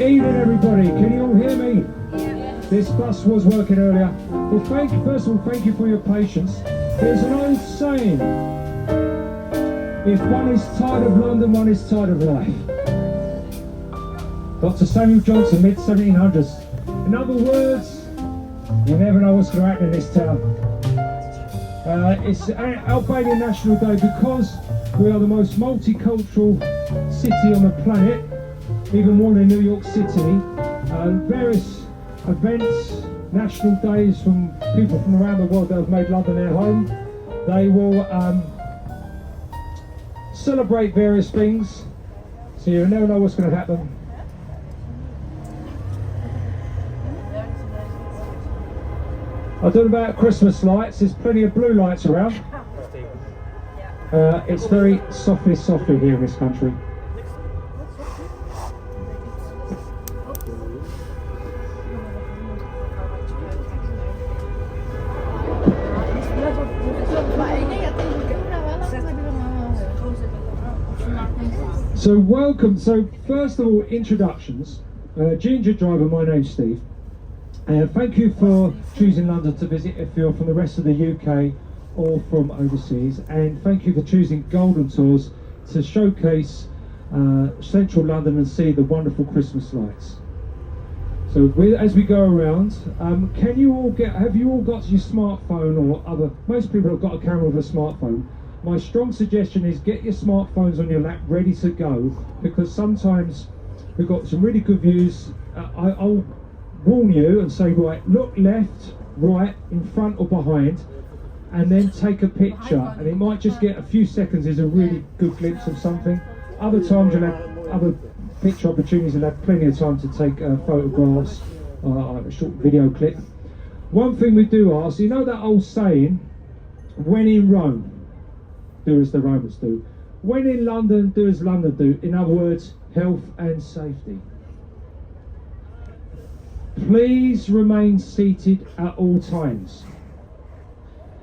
Evening everybody, can you all hear me? Yeah. This bus was working earlier. Well, first of all, thank you for your patience. There's an old saying, if one is tired of London, one is tired of life. Dr. Samuel Johnson, mid-1700s. In other words, you never know what's going to happen in this town. It's Albanian National Day because we are the most multicultural city on the planet, even more than New York City. Various events, national days from people from around the world that have made London their home. They will celebrate various things, so you never know what's going to happen. I don't know about Christmas lights, there's plenty of blue lights around. It's very softly here in this country. So welcome, so first of all, introductions. Ginger Driver, my name's Steve. Thank you for choosing London to visit if you're from the rest of the UK or from overseas, and thank you for choosing Golden Tours to showcase central London and see the wonderful Christmas lights. So as we go around, have you all got your smartphone or other, most people have got a camera with a smartphone. My strong suggestion is get your smartphones on your lap ready to go, because sometimes we've got some really good views. I'll warn you and say, right, look left, right, in front or behind, and then take a picture, and it might just get a few seconds is a really good glimpse of something. Other times you'll have other picture opportunities, you'll have plenty of time to take photographs, a short video clip. One thing we do ask, you know that old saying, when in Rome, do as the Romans do. When in London, do as London do. In other words, health and safety. Please remain seated at all times.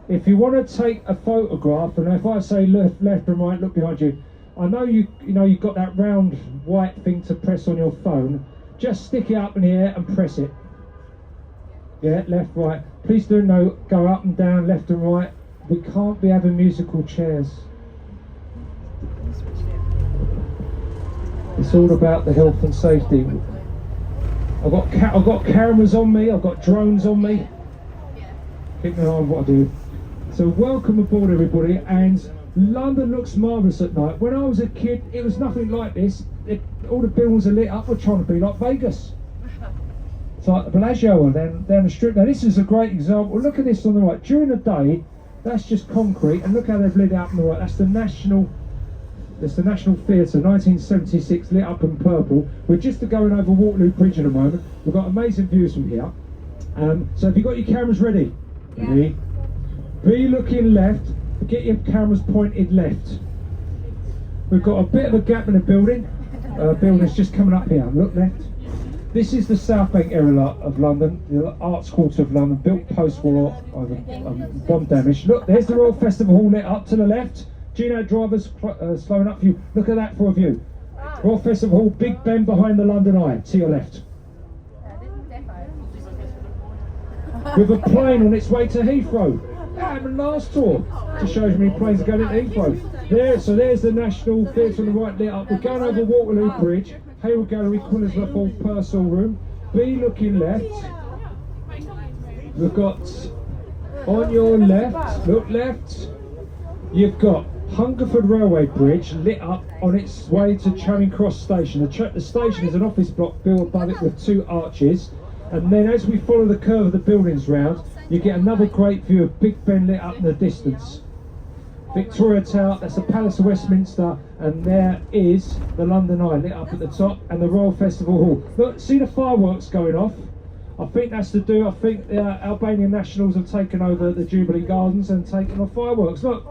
If you want to take a photograph, and if I say left and right, look behind you. I know you've got that round white thing to press on your phone. Just stick it up in the air and press it. Yeah, left, right. Please do go up and down, left and right. We can't be having musical chairs. It's all about the health and safety. I've got cameras on me, I've got drones on me. Keep an eye on what I do. So welcome aboard everybody, and London looks marvellous at night. When I was a kid, it was nothing like this. All the buildings are lit up. We're trying to be like Vegas. It's like the Bellagio down the strip. Now this is a great example. Look at this on the right. During the day, that's just concrete, and look how they've lit it up on the right. That's the National Theatre, 1976, lit up in purple. We're just going over Waterloo Bridge in a moment. We've got amazing views from here. So have you got your cameras ready? Yeah. Ready? Be looking left, get your cameras pointed left. We've got a bit of a gap in the building. Building's just coming up here. Look left. This is the South Bank area of London, the Arts Quarter of London, built post-war, bomb damage. Look, there's the Royal Festival Hall lit up to the left. Gino Driver's slowing up for you. Look at that for a view. Royal Festival Hall, Big Ben behind the London Eye, to your left. With a plane on its way to Heathrow. That happened last tour. Just shows how many planes are going into Heathrow. So there's the National Theatre on the right lit up. We're going over Waterloo Bridge. Hayward Gallery, Quillisworth Hall, Purcell Room. Be looking left. We've got on your left, look left, you've got Hungerford Railway Bridge lit up on its way to Charing Cross Station. The station is an office block built above it with two arches, and then as we follow the curve of the buildings round, you get another great view of Big Ben lit up in the distance. Victoria Tower, that's the Palace of Westminster, and there is the London Eye lit up at the top, and the Royal Festival Hall. Look, see the fireworks going off? I think that's to do, I think the Albanian nationals have taken over the Jubilee Gardens and taken off fireworks. Look,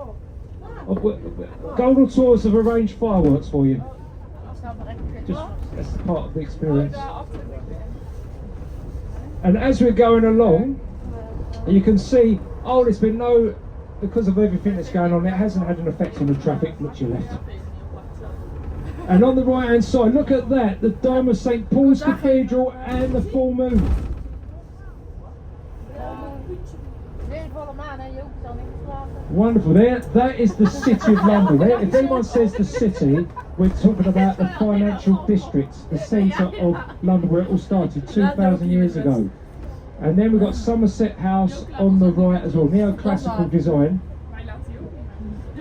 Golden Tours have arranged fireworks for you. Just, that's part of the experience. And as we're going along, you can see, oh, there's been no, because of everything that's going on, it hasn't had an effect on the traffic. Look to your left. And on the right hand side, look at that, the dome of St. Paul's Cathedral and the full moon. Wonderful. There, that is the City of London. There, if anyone says the city, we're talking about the financial districts, the centre of London where it all started 2,000 years ago. And then we've got Somerset House on the right as well, neoclassical design.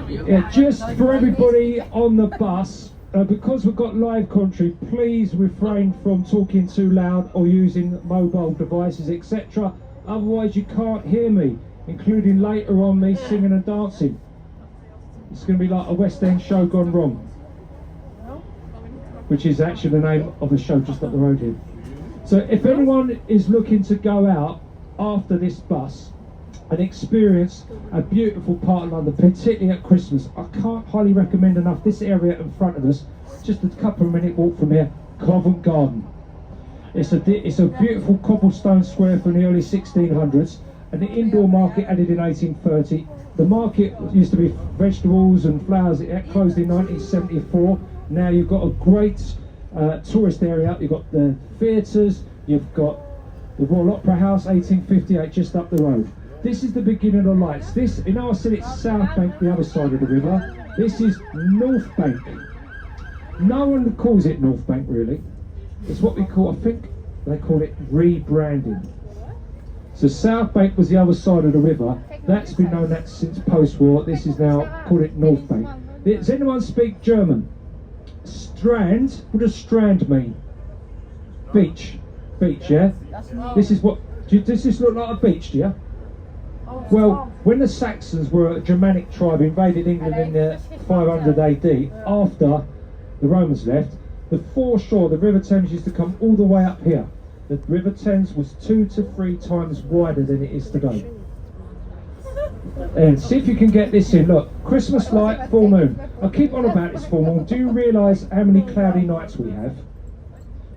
Yeah, just for everybody on the bus, because we've got live commentary, please refrain from talking too loud or using mobile devices, etc. Otherwise you can't hear me, including later on me singing and dancing. It's going to be like a West End show gone wrong, which is actually the name of the show just up the road here. So if anyone is looking to go out after this bus and experience a beautiful part of London, particularly at Christmas, I can't highly recommend enough this area in front of us, just a couple of minute walk from here, Covent Garden. It's a beautiful cobblestone square from the early 1600s, and the indoor market added in 1830. The market used to be vegetables and flowers. It closed in 1974. Now you've got a great tourist area. You've got the theatres, you've got the Royal Opera House, 1858, just up the road. This is the beginning of the lights. This, you know, I said it's South Bank, the other side of the river. This is North Bank. No one calls it North Bank, really. It's what we call, I think they call it rebranding. So South Bank was the other side of the river. That's been known that since post-war. This is now called it North Bank. Does anyone speak German? Strand, what does strand mean? Beach. Beach, yeah? This is what, does this look like a beach, do you? Well, when the Saxons were a Germanic tribe, invaded England in the 500 AD, after the Romans left, the foreshore, the River Thames used to come all the way up here. The River Thames was 2 to 3 times wider than it is today. And see if you can get this in. Look, Christmas light, full moon. I keep on about this full moon. Do you realise how many cloudy nights we have?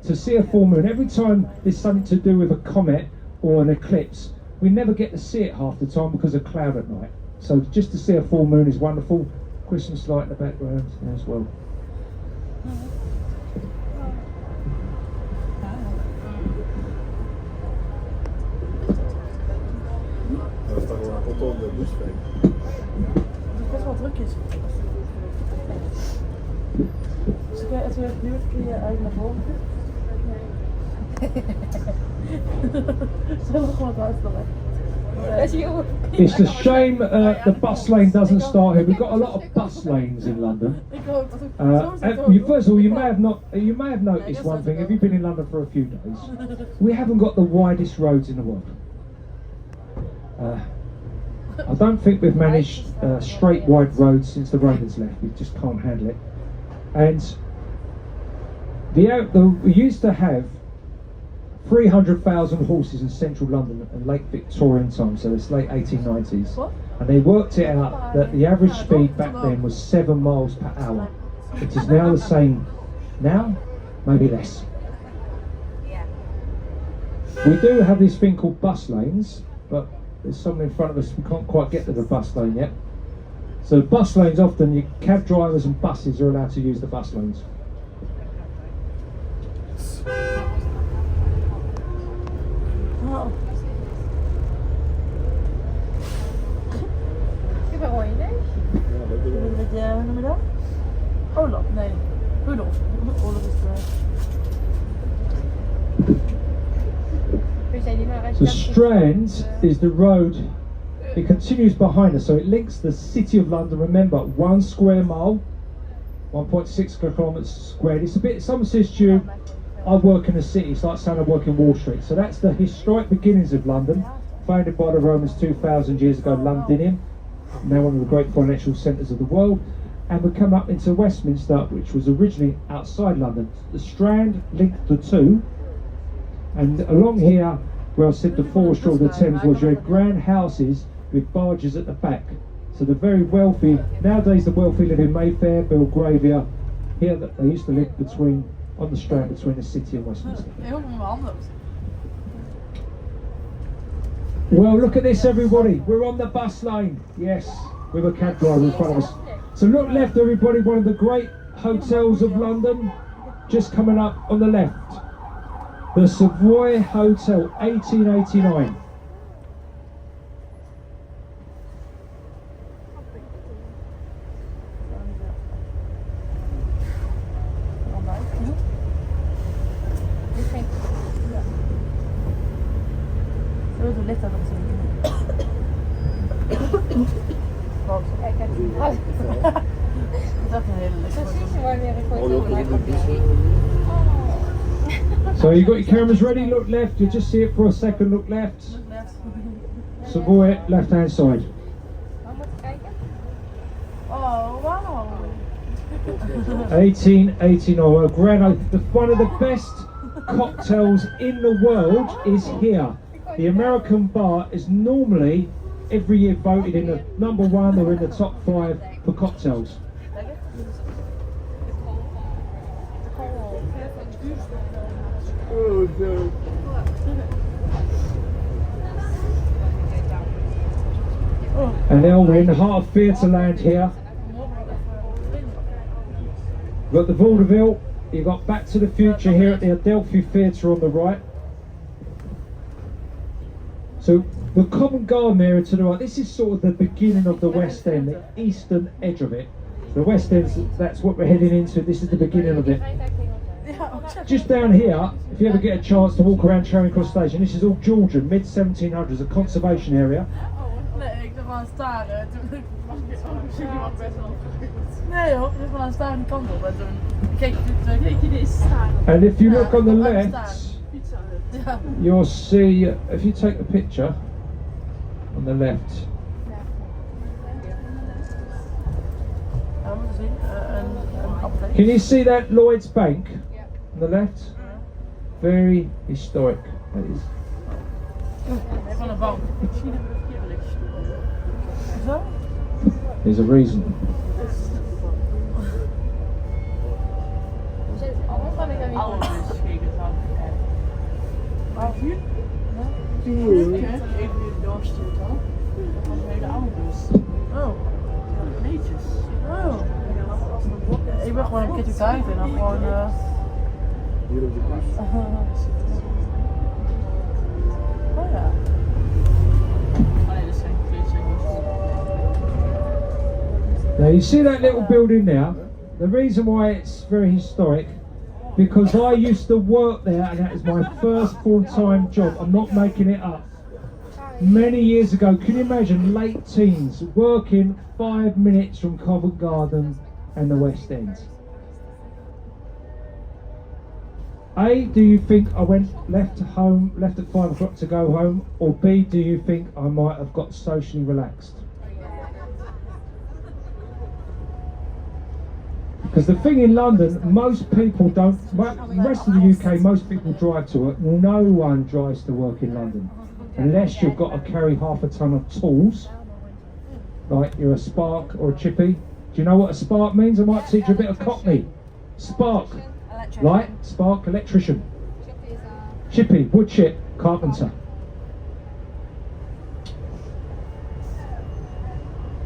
To see a full moon, every time there's something to do with a comet or an eclipse, we never get to see it half the time because of cloud at night. So just to see a full moon is wonderful. Christmas light in the background as well. Best wel druk is. Als je het nu kun je uit naar voren. Zullen we gewoon uitstellen? It's a shame the bus lane doesn't start here. We've got a lot of bus lanes in London. First of all, you may have noticed one thing. Have you been in London for a few days? We haven't got the widest roads in the world. I don't think we've managed straight wide roads since the Romans left. We just can't handle it. And we used to have 300,000 horses in central London in late Victorian times, so it's late 1890s. And they worked it out that the average speed back then was 7 miles per hour. It is now the same now, maybe less. We do have this thing called bus lanes, but there's someone in front of us, we can't quite get to the bus lane yet. So bus lanes, often your cab drivers and buses are allowed to use the bus lanes. Oh. Ik ben mooi idee. Hoe noem je dat? Olaf, nee. Rudolf. Olaf is The Strand is the road, it continues behind us, so it links the City of London. Remember, 1 square mile, 1.6 kilometres squared. It's a bit, someone says to you, I work in a city, it's like saying I work in Wall Street. So that's the historic beginnings of London, founded by the Romans 2,000 years ago, Londinium, now one of the great financial centres of the world. And we come up into Westminster, which was originally outside London. The Strand linked the two, and along here, where I said the foreshore of the Thames was, you had grand houses with barges at the back. So the very wealthy, nowadays the wealthy live in Mayfair, Belgravia. Here they used to live on the Strand between the city and Westminster. Well, look at this, everybody. We're on the bus lane. Yes, with a cab driver in front of us. So look left, everybody. One of the great hotels of London, just coming up on the left. The Savoy Hotel, 1889. So you got your cameras ready, look left, you just see it for a second, look left. Savoy, left hand side. Oh wow. 1889, a one of the best cocktails in the world is here. The American bar is normally every year voted in the #1 or in the top 5 for cocktails. And now we're in the heart of Theatreland here. You've got the Vaudeville, you've got Back to the Future here at the Adelphi Theatre on the right. So the Covent Garden area to the right, this is sort of the beginning of the West End, the eastern edge of it. The West End, that's what we're heading into, this is the beginning of it. Just down here, if you ever get a chance to walk around Charing Cross Station, this is all Georgian, mid-1700s, a conservation area. Nee, ik dacht aan staren. Toen was ik misschien wel best wel goed. Nee hoor, ik dacht aan staren die kant op. En toen keek je dit staren. And if you look on the left, you'll see, if you take a picture on the left. Can you see that Lloyd's Bank on the left? Very historic, that is. Van een bank. Zo? There's a reason. Even doorstuurt dan. Dat was een hele oude bus. Oh. Netjes. Oh. Ik ben gewoon een keertje tijd en dan gewoon. Hier op de bus. Oh ja. Now you see that little building there? The reason why it's very historic, because I used to work there and that is my first full-time job. I'm not making it up. Many years ago, can you imagine late teens working 5 minutes from Covent Garden and the West End? A, do you think I went left at 5 o'clock to go home? Or B, do you think I might have got socially relaxed? Because the thing in London, most people don't, the rest of the UK, most people drive to work. No one drives to work in London. Unless you've got to carry half a ton of tools, like you're a spark or a chippy. Do you know what a spark means? I might teach you a bit of Cockney. Spark, light, spark, electrician. Chippy, wood chip, carpenter.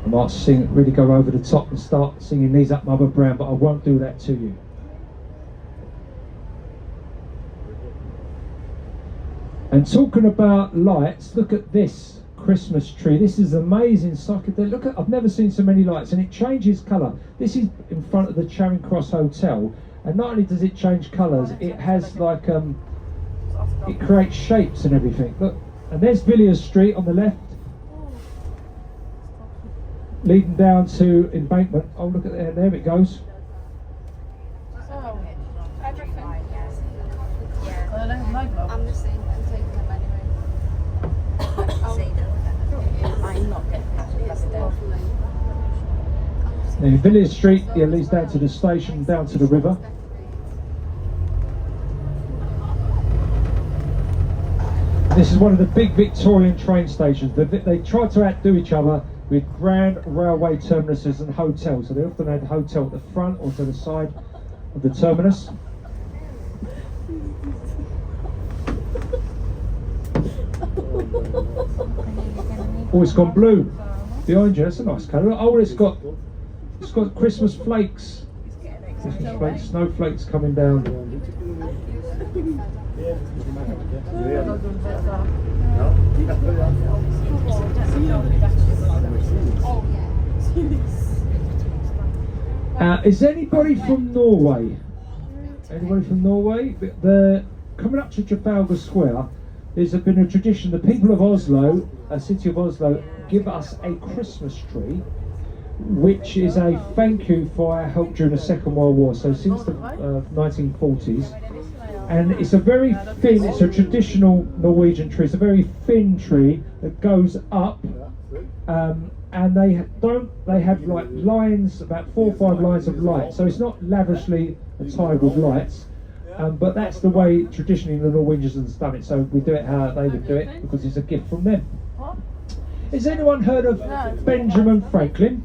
I might really go over the top and start singing these up Mother Brown, but I won't do that to you. And talking about lights, look at this Christmas tree. This is amazing psychedelic. Look at, I've never seen so many lights, and it changes colour. This is in front of the Charing Cross Hotel, and not only does it change colours, it has like it creates shapes and everything. Look, and there's Villiers Street on the left, leading down to Embankment. Oh, look at there, there it goes. I'm just saying, I'm taking them anyway. I'm not Now, Villiers Street, yeah, leads down to the station, down to the river. This is one of the big Victorian train stations. They try to outdo each other with grand railway terminuses and hotels. So they often had a hotel at the front or to the side of the terminus. Oh, it's gone blue behind you. That's a nice colour. Oh, it's got Christmas flakes Christmas flakes, snowflakes coming down. Is anybody from Norway? Anybody from Norway? Coming up to Trafalgar Square, there's been a tradition. The people of Oslo, city of Oslo, give us a Christmas tree, which is a thank you for our help during the Second World War. So since the 1940s, and it's a very thin. It's a traditional Norwegian tree. It's a very thin tree that goes up. And they have like lines, about 4 or 5 lines of light, so it's not lavishly attired with lights, but that's the way traditionally the Norwegians have done it, so we do it how they would do it because it's a gift from them. Has anyone heard of Benjamin Franklin?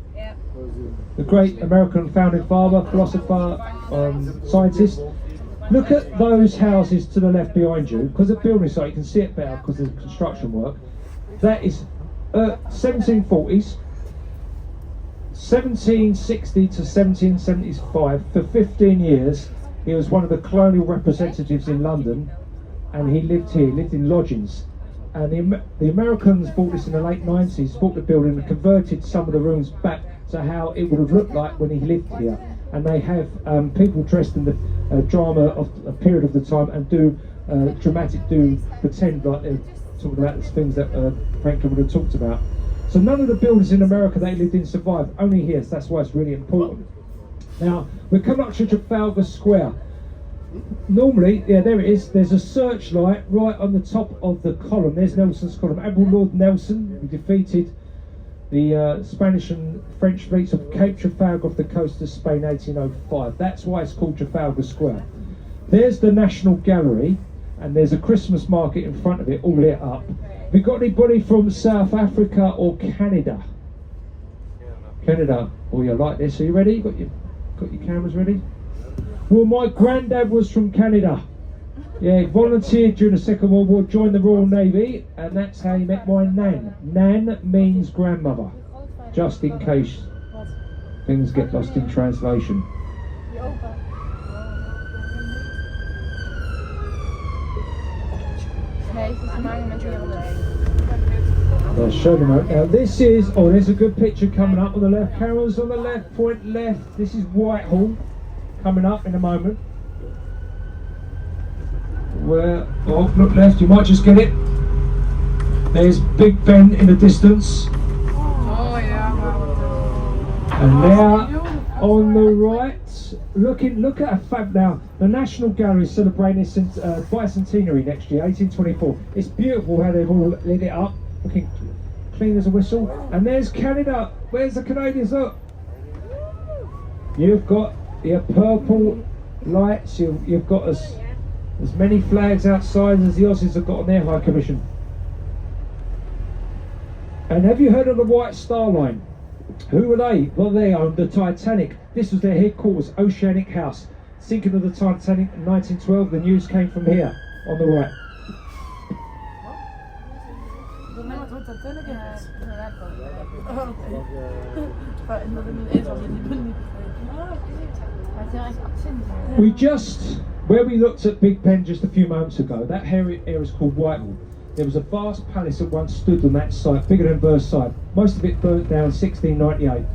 The great American founding father, philosopher, scientist? Look at those houses to the left behind you, because of building site you can see it better because of the construction work. That is 1740s, 1760 to 1775. For 15 years he was one of the colonial representatives in London, and he lived here, lived in lodgings. And the Americans bought this in the late 90s, bought the building and converted some of the rooms back to how it would have looked like when he lived here. And they have people dressed in the drama of a period of the time and do pretend like they're talking about the things that Franklin would have talked about. So none of the buildings in America they lived in survived, only here, so that's why it's really important. Now, we're coming up to Trafalgar Square. Normally, yeah, there it is, there's a searchlight right on the top of the column. There's Nelson's column. Admiral Lord Nelson, who defeated the Spanish and French fleets of Cape Trafalgar off the coast of Spain 1805. That's why it's called Trafalgar Square. There's the National Gallery, and there's a Christmas market in front of it, all lit up. Have you got anybody from South Africa or Canada? Canada. Oh, you like this? Are you ready? Got your cameras ready? Well, my granddad was from Canada. Yeah, he volunteered during the Second World War, joined the Royal Navy, and that's how he met my nan. Nan means grandmother, just in case things get lost in translation. I'll show them out. Now this is, there's a good picture coming up on the left. Cameras on the left, point left. This is Whitehall, coming up in a moment. Look left, you might just get it. There's Big Ben in the distance. Oh yeah. And now on the right, look at a fab. Now the National Gallery is celebrating its bicentenary next year, 1824. It's beautiful how they've all lit it up, looking clean as a whistle. And there's Canada. Where's the Canadians? Look, you've got your purple lights. You've got as many flags outside as the Aussies have got on their High Commission. And have you heard of the White Star Line? Who were they? Well, they owned the Titanic. This was their headquarters, Oceanic House. Sinking of the Titanic in 1912, the news came from here, on the right. We just, where we looked at Big Ben just a few moments ago, that area is called Whitehall. There was a vast palace that once stood on that site, bigger than Versailles. Most of it burnt down in 1698.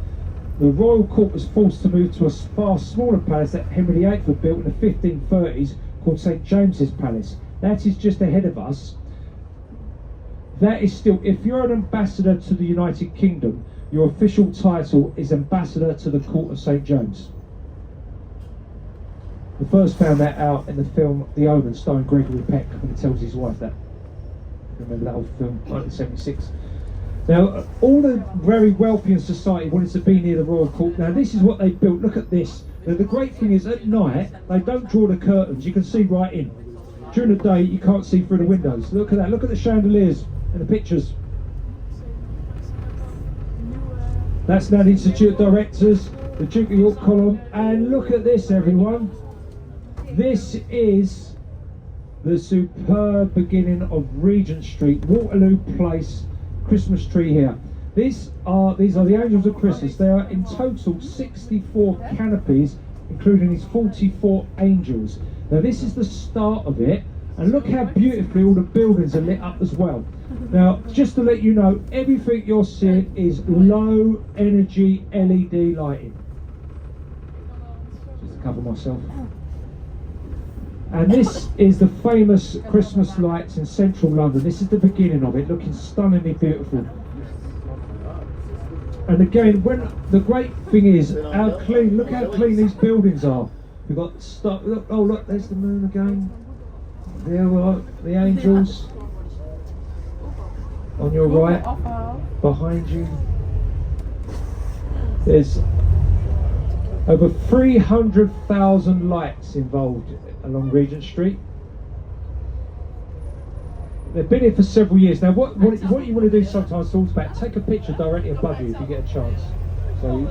The royal court was forced to move to a far smaller palace that Henry VIII had built in the 1530s called St James's Palace. That is just ahead of us. That is still, if you're an ambassador to the United Kingdom, your official title is Ambassador to the Court of St James. We first found that out in the film The Omen, starring Gregory Peck, when he tells his wife that. Remember that old film, 1976. Now, all the very wealthy in society wanted to be near the royal court. Now, this is what they built. Look at this. Now, the great thing is, at night, they don't draw the curtains. You can see right in. During the day, you can't see through the windows. Look at that. Look at the chandeliers and the pictures. That's now the Institute of Directors, the Duke of York column. And look at this, everyone. This is the superb beginning of Regent Street, Waterloo Place, Christmas tree here. These are the Angels of Christmas. There are in total 64 canopies including his 44 angels. Now this is the start of it, and look how beautifully all the buildings are lit up as well. Now, just to let you know, everything you're seeing is low energy LED lighting. Just to cover myself. And this is the famous Christmas lights in central London. This is the beginning of it, looking stunningly beautiful. And again, when the great thing is how clean, look how clean these buildings are. We've got stuff, look, oh look, there's the moon again. There we are, the angels. On your right, behind you. There's over 300,000 lights involved along Regent Street. They've been here for several years. Now what you want to do sometimes talks about, take a picture directly above you if you get a chance. So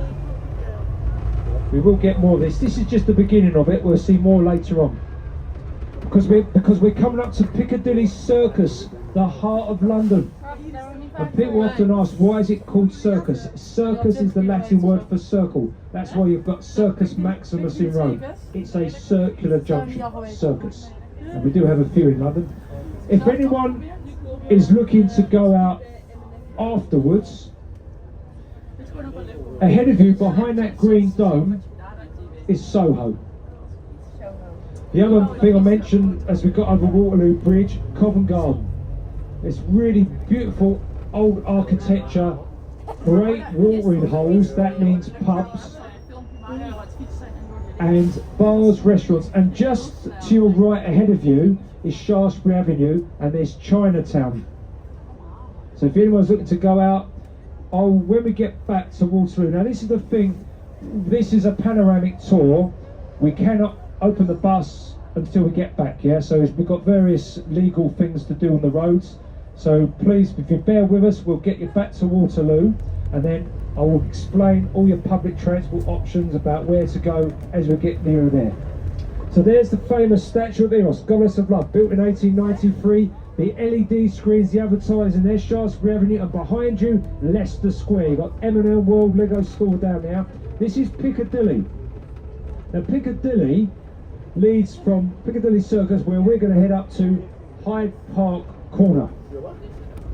we will get more of this. This is just the beginning of it. We'll see more later on. Because we're coming up to Piccadilly Circus, the heart of London. And people often ask, why is it called circus? Circus is the Latin word for circle. That's why you've got Circus Maximus in Rome. It's a circular junction, circus. And we do have a few in London. If anyone is looking to go out afterwards, ahead of you, behind that green dome, is Soho. The other thing I mentioned as we got over Waterloo Bridge, Covent Garden. It's really beautiful old architecture, great watering holes, that means pubs, and bars, restaurants. And just to your right ahead of you is Shaftesbury Avenue, and there's Chinatown. So if anyone's looking to go out, when we get back to Waterloo, now this is the thing, this is a panoramic tour. We cannot open the bus until we get back, yeah? So we've got various legal things to do on the roads. So please, if you bear with us, we'll get you back to Waterloo, and then I will explain all your public transport options about where to go as we get nearer there. So there's the famous statue of Immerse, Goddess of Love, built in 1893. The LED screens, the advertising, there's Shaftesbury Avenue, and behind you, Leicester Square. You've got M&M World Lego store down there. This is Piccadilly. Now Piccadilly leads from Piccadilly Circus, where we're going to head up to Hyde Park Corner.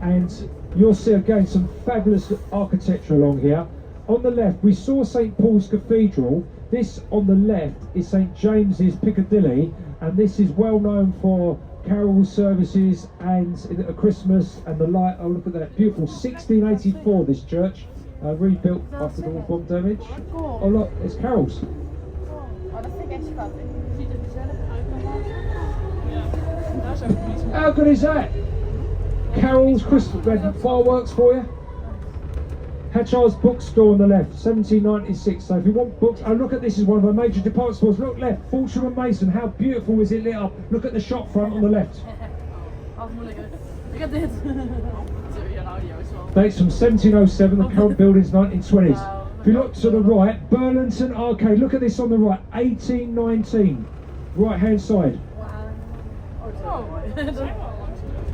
And you'll see again some fabulous architecture along here. On the left, we saw St Paul's Cathedral. This on the left is St James's Piccadilly, and this is well known for carol services and at Christmas and the light. Oh, look at that, beautiful. 1684, this church, rebuilt after the bomb damage. Oh look, it's carols. How good is that? Carols, Christmas, fireworks for you. Hatchard's bookstore on the left, 1796. So if you want books, oh look at this, is one of our major department stores. Look left, Fortune and Mason. How beautiful is it lit up? Look at the shop front on the left. Dates from 1707. The current building's 1920s. If you look to the right, Burlington Arcade. Look at this on the right, 1819. Right hand side.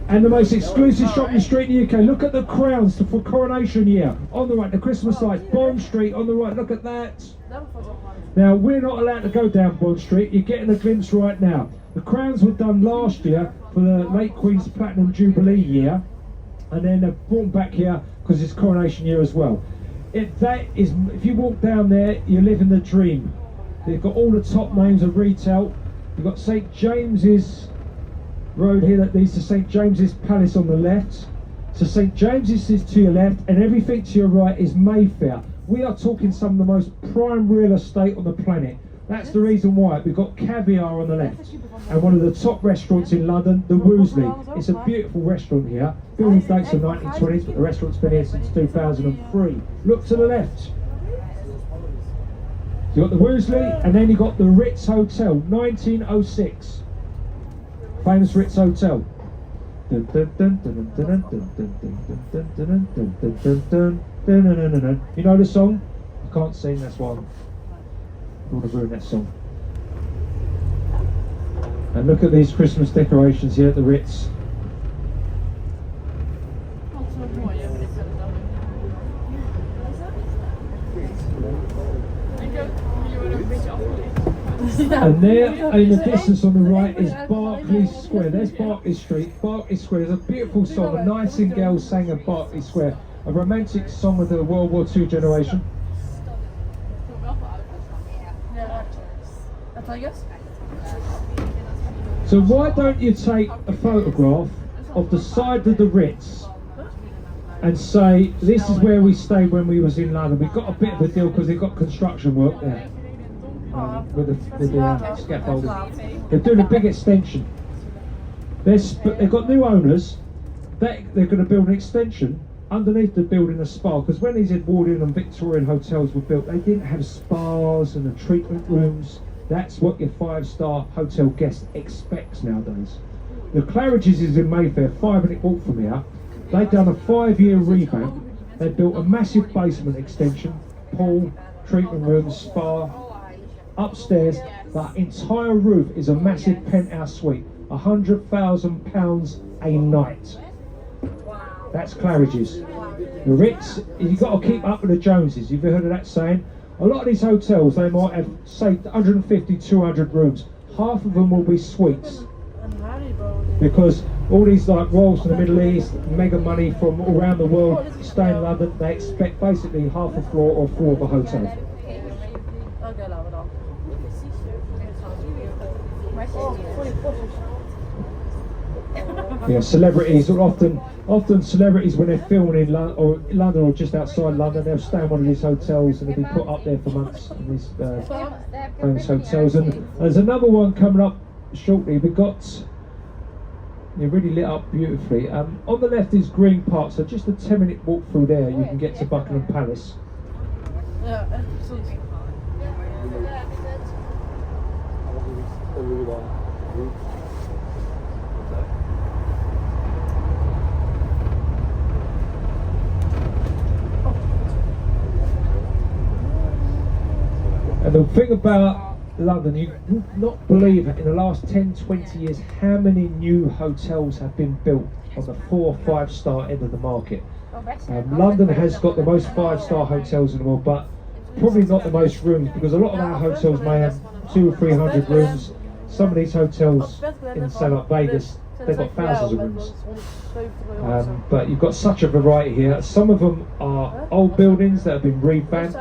And the most exclusive shopping street in the UK. Look at the crowns for coronation year. On the right, the Christmas lights. Bond Street on the right, look at that. Now, we're not allowed to go down Bond Street. You're getting a glimpse right now. The crowns were done last year for the late Queen's Platinum Jubilee year. And then they're brought back here because it's coronation year as well. If you walk down there, you're living the dream. They've got all the top names of retail. You've got St James's Road here that leads to St James's Palace on the left. So St James's is to your left, and everything to your right is Mayfair. We are talking some of the most prime real estate on the planet. That's the reason why. We've got Caviar on the left, and one of the top restaurants in London, the Wolseley. It's a beautiful restaurant here. Building dates are 1920s, but the restaurant's been here since 2003. Look to the left. You've got the Wolseley, and then you've got the Ritz Hotel, 1906. Famous Ritz Hotel. You know the song? I can't sing, that's why I don't want to ruin that song. And look at these Christmas decorations here at the Ritz. there in the distance on the right is Berkeley Square. There's Berkeley Street. Berkeley Square is a beautiful song. A Nightingale sang at Berkeley Square. A romantic song of the World War II generation. So why don't you take a photograph of the side of the Ritz and say, this is where we stayed when we was in London. We got a bit of a deal because they've got construction work there. With the scaffolding. They're doing a big extension. They've got new owners. They're going to build an extension underneath the building, a spa, because when these Edwardian and Victorian hotels were built, they didn't have spas and the treatment rooms. That's what your 5-star hotel guest expects nowadays. The Claridge's is in Mayfair, 5-minute walk from here. They've done a 5-year revamp. They built a massive basement extension, pool, treatment room, spa. Upstairs, the entire roof is a massive penthouse suite, £100,000 a night. That's Claridge's. The Ritz, you've got to keep up with the Joneses. You've heard of that saying? A lot of these hotels, they might have, say, 150, 200 rooms. Half of them will be suites. Because all these like royals from the Middle East, mega money from all around the world, stay in London, they expect basically half a floor or floor of a hotel. Yeah, celebrities are often celebrities when they're filming in London or just outside London, they'll stay in one of these hotels and they'll be put up there for months in these famous hotels. And there's another one coming up shortly. We've got, you're really lit up beautifully. On the left is Green Park, so just a 10-minute walk through there you can get to Buckingham Palace. And the thing about London, you would not believe it, in the last 10-20 years how many new hotels have been built on the 4 or 5-star end of the market. London has got the most 5-star hotels in the world, but probably not the most rooms, because a lot of our hotels may have 200 or 300 rooms. Some of these hotels in say like Vegas, they've got thousands of rooms. But you've got such a variety here. Some of them are old buildings that have been revamped,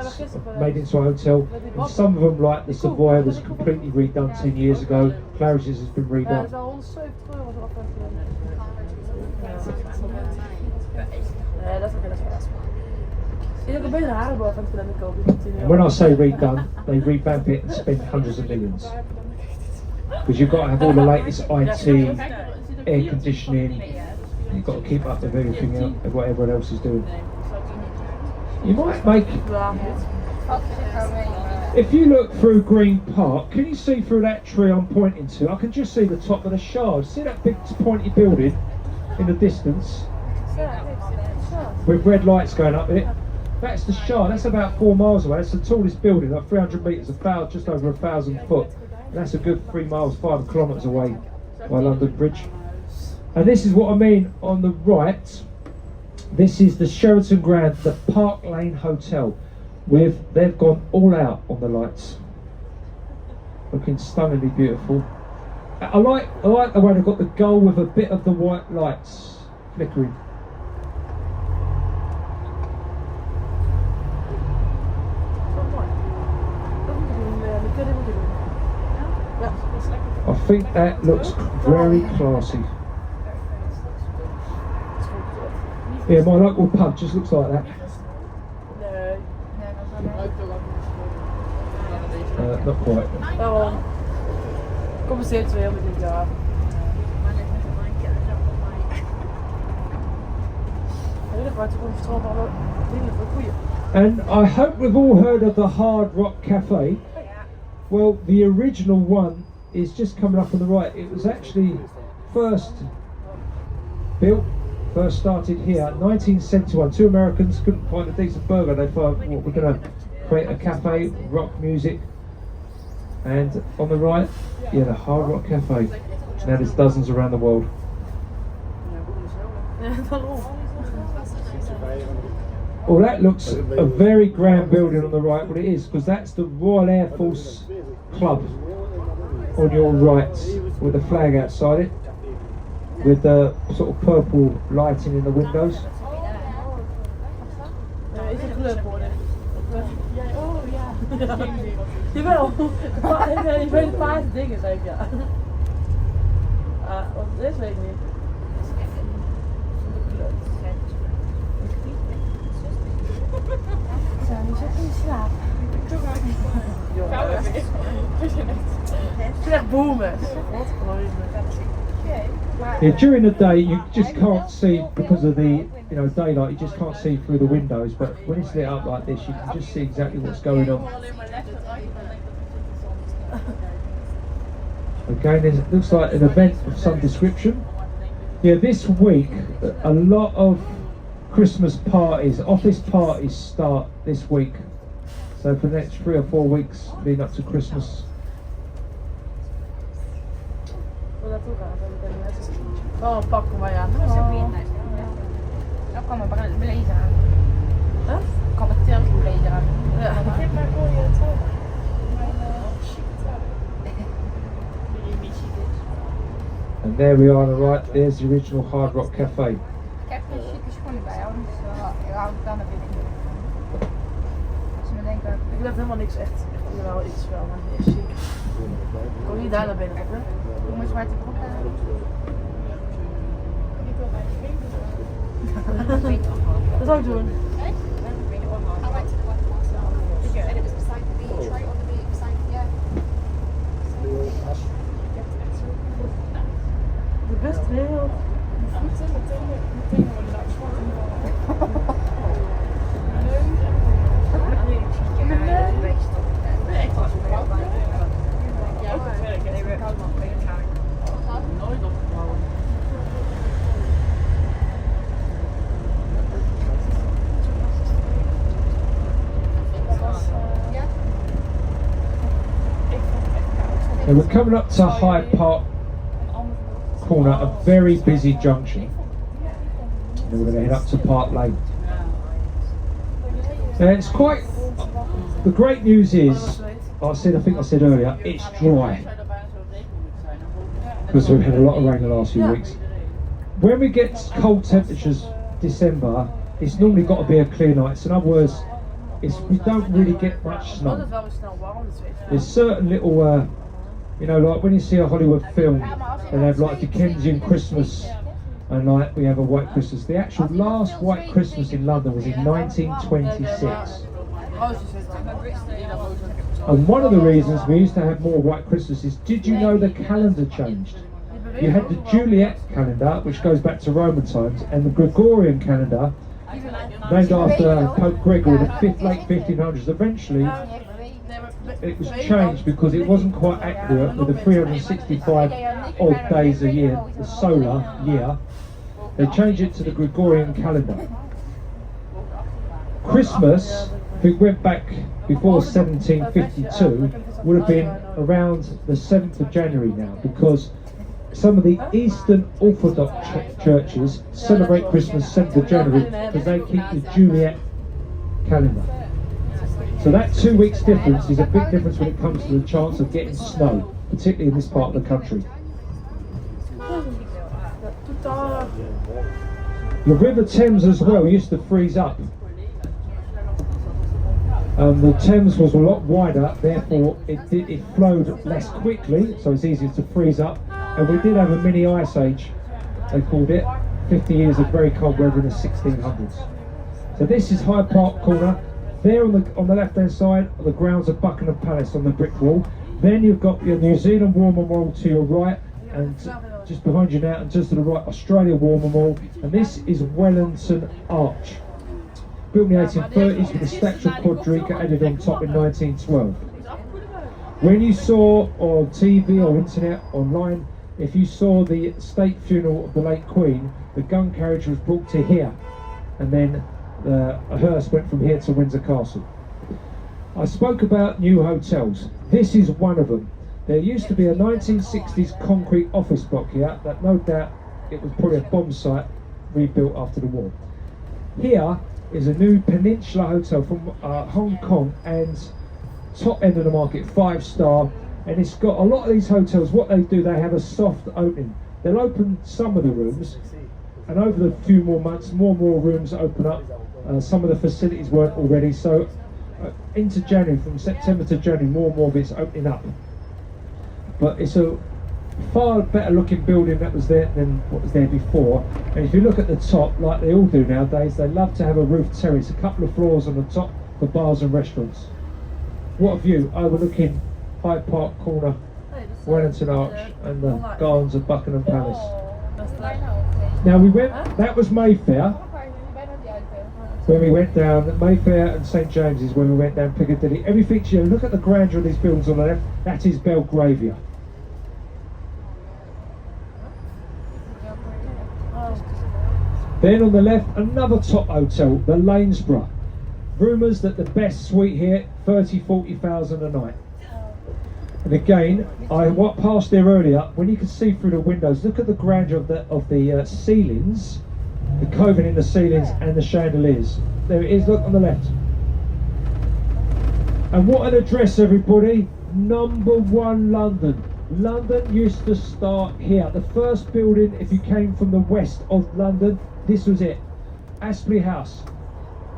made into a hotel. And some of them, like the Savoy, was completely redone 10 years ago. Claridge's has been redone. And when I say redone, they revamp it and spend hundreds of millions. Because you've got to have all the latest IT, air conditioning, and you've got to keep up with everything else, what everyone else is doing. You might make, if you look through Green Park, can you see through that tree I'm pointing to? I can just see the top of the Shard. See that big pointy building in the distance with red lights going up it? That's the Shard. That's about 4 miles away. That's the tallest building, like 300 metres, just over 1,000 foot. And that's a good 3 miles, 5 kilometres away by London Bridge. And this is what I mean on the right. This is the Sheraton Grand, the Park Lane Hotel. They've gone all out on the lights. Looking stunningly beautiful. I like the way they've got the gold with a bit of the white lights flickering. I think that looks very classy. Yeah, my local pub just looks like that. Not quite. Compenseert weer met dit jaar. And I hope we've all heard of the Hard Rock Cafe. Well, the original one is just coming up on the right. It was actually first started here in 1971. 2 Americans couldn't find a decent burger. They thought, well, we're going to create a cafe, rock music. And on the right, yeah, the Hard Rock Cafe. Now there's dozens around the world. Well, that looks a very grand building on the right. Well, it is, because that's the Royal Air Force Club. on your right with a flag outside it, with the sort of purple lighting in the windows. Is het kleurwoorden? Oh ja. Jawel. Je weet een paar dingen, zeg ik ja. Wat het is, weet ik niet. Zo, je zit in slaap. Slecht boomen. Yeah, during the day you just can't see because of the daylight. You just can't see through the windows. But when it's lit up like this, you can just see exactly what's going on. Again, it looks like an event of some description. Yeah, this week a lot of Christmas parties, office parties start this week. So for the next 3 or 4 weeks leading up to Christmas. Oh, een pak maar ja. Dan kan mijn blazer aan. Huh? Ik kan mijn Turkse blazer aan. Ja. And there we are on the right, there's the original Hard Rock Cafe. Ik heb geen chique schoenen bij, anders hou ik dan naar binnen. Als ze me denken... Ik heb helemaal niks echt wel iets wel, maar niet chic. Ik kom niet daar naar binnen, hè? Doe mijn zwarte broek aan. Dat zou ik doen. I went to the West Coast and it was beside the beach, right on the beach, beside, yeah. De best heel. Nooit opgebouwd. And we're coming up to Hyde Park Corner, a very busy junction. And then we're going to head up to Park Lane. And it's quite. The great news is, I think I said earlier, it's dry because we've had a lot of rain the last few weeks. When we get cold temperatures, December, it's normally got to be a clear night. So in other words, we don't really get much snow. There's certain little, like when you see a Hollywood film, they have like Dickensian Christmas, and like we have a white Christmas. The actual last white Christmas in London was in 1926. And one of the reasons we used to have more white Christmases, did you know the calendar changed? You had the Juliet calendar, which goes back to Roman times, and the Gregorian calendar, named after Pope Gregory, the late 1500s. Eventually, it was changed because it wasn't quite accurate with the 365 odd days a year, the solar year. They changed it to the Gregorian calendar. Christmas, if we went back before 1752, would have been around the 7th of January now, because some of the Eastern Orthodox churches celebrate Christmas 7th of January because they keep the Juliet calendar. So that 2 weeks difference is a big difference when it comes to the chance of getting snow, particularly in this part of the country. The River Thames as well used to freeze up. The Thames was a lot wider, therefore it flowed less quickly, so it's easier to freeze up. And we did have a mini ice age, they called it, 50 years of very cold weather in the 1600s. So this is Hyde Park Corner. There on the left hand side are the grounds of Buckingham Palace on the brick wall. Then you've got your New Zealand War Memorial to your right, and just behind you now and just to the right, Australia War Memorial. And this is Wellington Arch, built in the 1830s with a statue of Quadriga added on top in 1912. When you saw on TV or internet, online, if you saw the state funeral of the late Queen, the gun carriage was brought to here, and then a hearse went from here to Windsor Castle. I spoke about new hotels. This is one of them. There used to be a 1960s concrete office block here that no doubt it was probably a bomb site rebuilt after the war. Here is a new Peninsula Hotel from Hong Kong, and top end of the market, 5-star, And it's got a lot of these hotels, what they do, they have a soft opening. They'll open some of the rooms, and over the few more months, more and more rooms open up. Some of the facilities weren't already, so into January, from September to January, more and more of it's opening up. But it's a far better looking building that was there than what was there before. And if you look at the top, like they all do nowadays, they love to have a roof terrace, a couple of floors on the top for bars and restaurants. What a view, overlooking Hyde Park Corner, Wellington Arch and the gardens of Buckingham Palace. Now we went, that was Mayfair, when we went down Mayfair and St James's, when we went down Piccadilly. Everything, you know, look at the grandeur of these buildings on the left, that is Belgravia. Then on the left, another top hotel, the Lanesborough. Rumours that the best suite here, 30,000–40,000 a night. And again, I walked past there earlier, when you can see through the windows, look at the grandeur of the ceilings, the coving in the ceilings and the chandeliers. There it is, look on the left. And what an address, everybody, #1 London. London used to start here. The first building, if you came from the west of London, this was it, Astley House.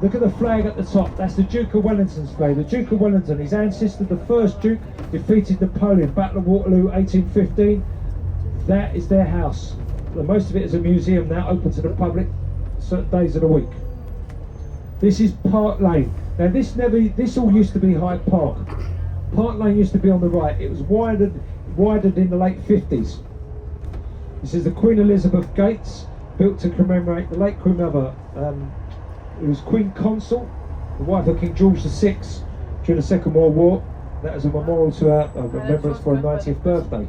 Look at the flag at the top, that's the Duke of Wellington's flag. The Duke of Wellington, his ancestor, the first Duke, defeated Napoleon, Battle of Waterloo, 1815. That is their house. Most of it is a museum now, open to the public, certain days of the week. This is Park Lane. Now this all used to be Hyde Park. Park Lane used to be on the right. It was widened in the late 50s. This is the Queen Elizabeth Gates, built to commemorate the late Queen Mother. It was Queen Consort, the wife of King George VI during the Second World War. That was a memorial to her remembrance for her 90th birthday,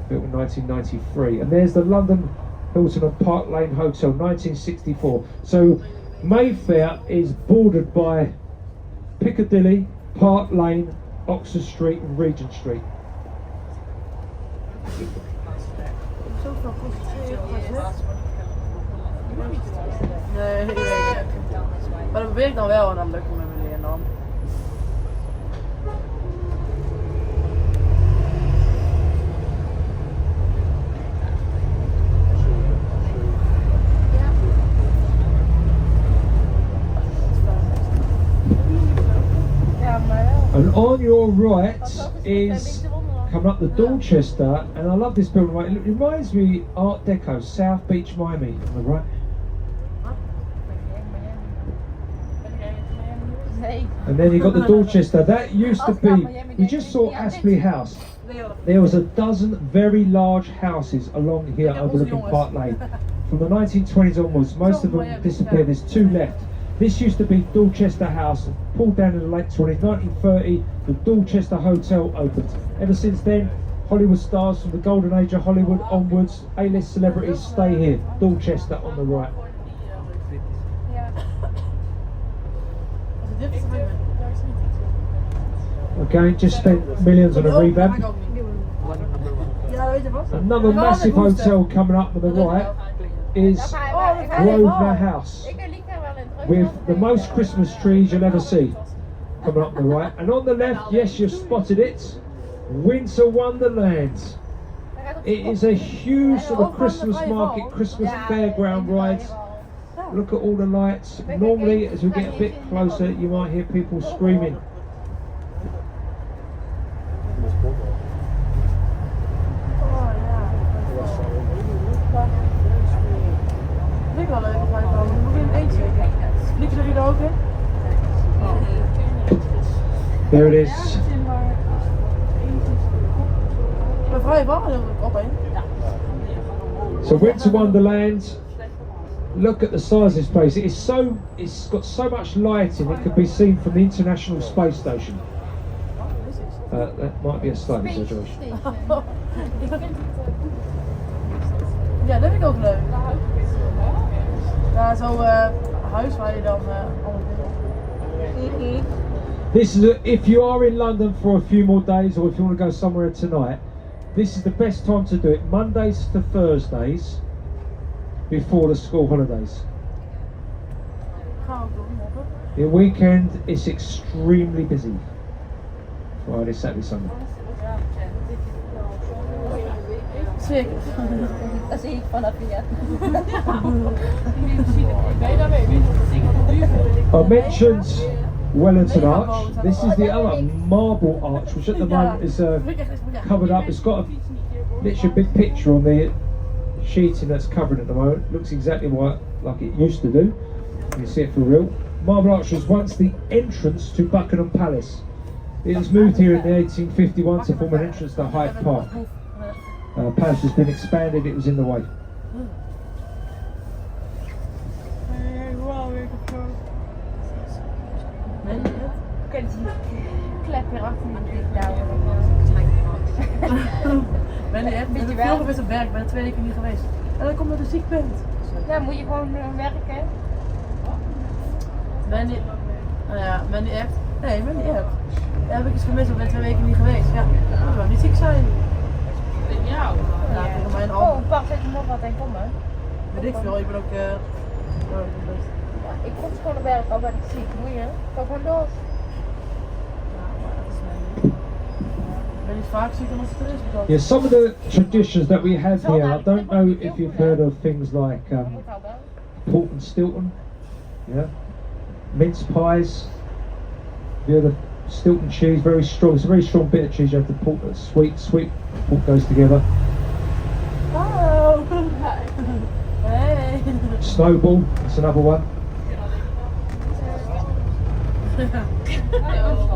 built in 1993. And there's the London Hilton and Park Lane Hotel, 1964. So Mayfair is bordered by Piccadilly, Park Lane, Oxford Street and Regent Street. Nee, ik weet het. Maar dat probeer ik dan wel en dan lukt het met meneer en dan. And on your right is coming up the Dorchester, and I love this building. Right, it reminds me Art Deco, South Beach, Miami. On the right. And then you got the Dorchester. That used to be, you just saw Astley House. There was a dozen very large houses along here overlooking Park Lane. From the 1920s onwards, most of them disappeared. There's two left. This used to be Dorchester House, pulled down in the late 20s. 1930, the Dorchester Hotel opened. Ever since then, Hollywood stars from the golden age of Hollywood onwards, A-list celebrities stay here. Dorchester on the right. Okay, just spent millions on a revamp. Another massive hotel coming up on the right is Grosvenor House, with the most Christmas trees you'll ever see coming up on the right. And on the left, yes, you've spotted it, Winter Wonderland. It is a huge sort of Christmas market, Christmas fairground rides. Look at all the lights. Normally, as we get a bit closer, you might hear people screaming. Vind ik wel leuk, moet je in eentje. Vliegen jullie er ook in? There it is. Ik ben vrij warm op een. So Winter Wonderland. Look at the size of this place. It's got so much lighting. It can be seen from the International Space Station. That might be a slight exaggeration. Ja, dat vind ik ook leuk. Ja, zo'n huis waar je dan This is if you are in London for a few more days, or if you want to go somewhere tonight, this is the best time to do it. Mondays to Thursdays, before the school holidays. The weekend is extremely busy. Friday, Saturday, Sunday. zeker. Dat zie ik vanaf hier. Ben je daarmee? I mentioned Wellington Arch. This is the other marble arch, which at the moment is covered up. It's got literally a big picture on the sheeting that's covered at the moment. Looks exactly like it used to do. You can see it for real. Marble Arch was once the entrance to Buckingham Palace. It was moved here in the 1851 to form an entrance to Hyde Park. Palace has been expanded, it was in the way. Kijk, die klep hier achter me die ik daar Ben je echt? Beetje Vroeger wel. is een werk, ik ben er 2 weken niet geweest. En dan komt dat je ziek bent. Ja, moet je gewoon werken. Ben je... Nou ja, ben je echt? Nee, ben je echt? Ja, heb ik iets gemist, ik ben 2 weken niet geweest. Ja, ik wil niet ziek zijn. Ja, tegen mij een Oh, pak, zet je nog wat en kom maar. Weet ik veel, ik ben ook... Ja, ik kom gewoon naar werk, al ben ik ziek. Moet je? Ga gewoon door. Ja, maar dat is mij niet. Ik ben niet vaak ziek dan als het er is. Yeah, some of the traditions that we have here, I don't know if you've heard of things like Moet al wel. Port and Stilton, yeah, mince pies. The other Stilton cheese, very strong. It's a very strong bit of cheese. You have to port that's sweet. Port goes together. Oh! Hey! Snowball, that's another one.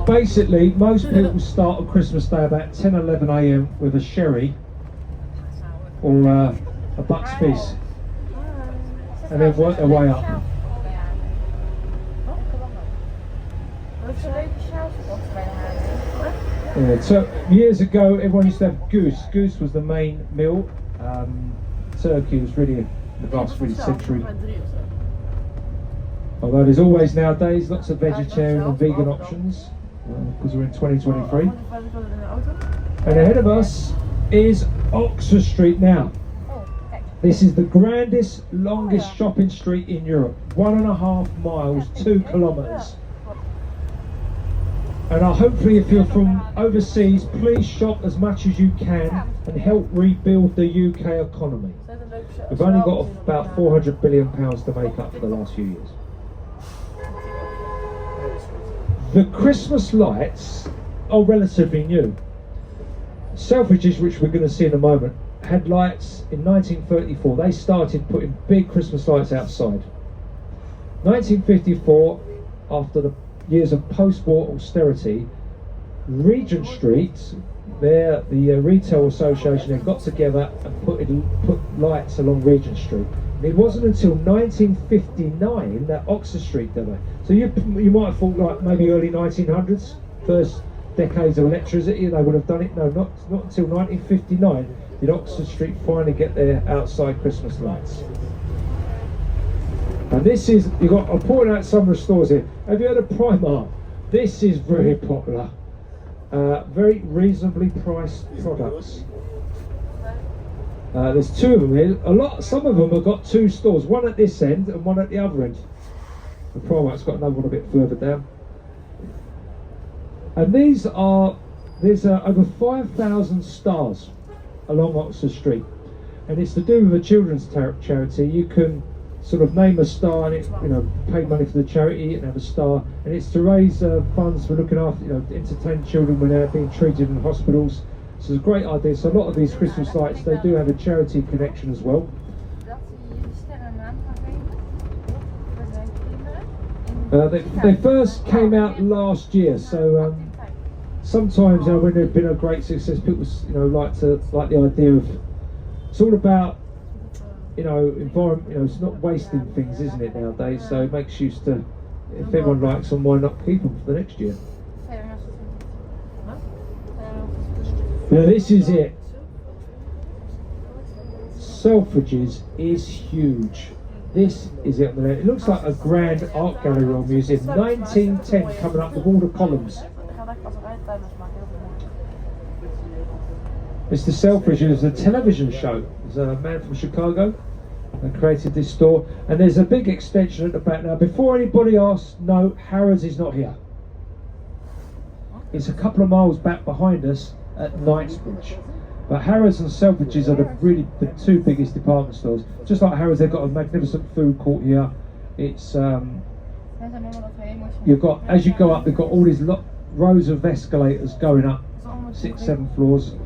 Basically, most people start on Christmas Day about 10, 11 a.m. with a sherry or a Bucks Fizz, and then work their way up. Yeah, so years ago, everyone used to have goose. Goose was the main meal. Turkey was really in the last century. Although there's always nowadays lots of vegetarian and vegan options because we're in 2023. And ahead of us is Oxford Street now. This is the grandest, longest shopping street in Europe. 1.5 miles, 2 kilometres. And hopefully if you're from overseas, please shop as much as you can and help rebuild the UK economy. We've only got about £400 billion to make up for the last few years. The Christmas lights are relatively new. Selfridges, which we're going to see in a moment, had lights in 1934. They started putting big Christmas lights outside. 1954, after the years of post-war austerity, Regent Street, the retail association, they got together and put lights along Regent Street. And it wasn't until 1959 that Oxford Street did it. So you might have thought like maybe early 1900s, first decades of electricity, they would have done it. No, not until 1959 did Oxford Street finally get their outside Christmas lights. And this is, I'm pointing out some of the stores here. Have you heard of Primark? This is very popular. Very reasonably priced products. There's 2 of them here. Some of them have got 2 stores, one at this end and one at the other end. The Primark's got another one a bit further down. And there's over 5,000 stars along Oxford Street, and it's to do with a children's charity. You can sort of name a star and it, pay money for the charity and have a star, and it's to raise funds for looking after, entertain children when they're being treated in hospitals. So it's a great idea. So a lot of these Christmas lights, they do have a charity connection as well. They first came out last year, so sometimes when they've been a great success, people like the idea of, it's all about environment. It's not wasting things, isn't it, nowadays? So it makes use to, if everyone likes them, why not keep them for the next year? Now this is it. Selfridges is huge. This is it. It looks like a grand art gallery or museum. 1910 coming up with all the columns. Mr. Selfridge is a television show. There's a man from Chicago that created this store, and there's a big extension at the back. Now, before anybody asks, no, Harrods is not here. It's a couple of miles back behind us at Knightsbridge. But But Harrods and Selfridges are the two biggest department stores. Just like Harrods, they've got a magnificent food court here. It's you've got, as you go up, they've got all these rows of escalators going up 6, 7 floors. I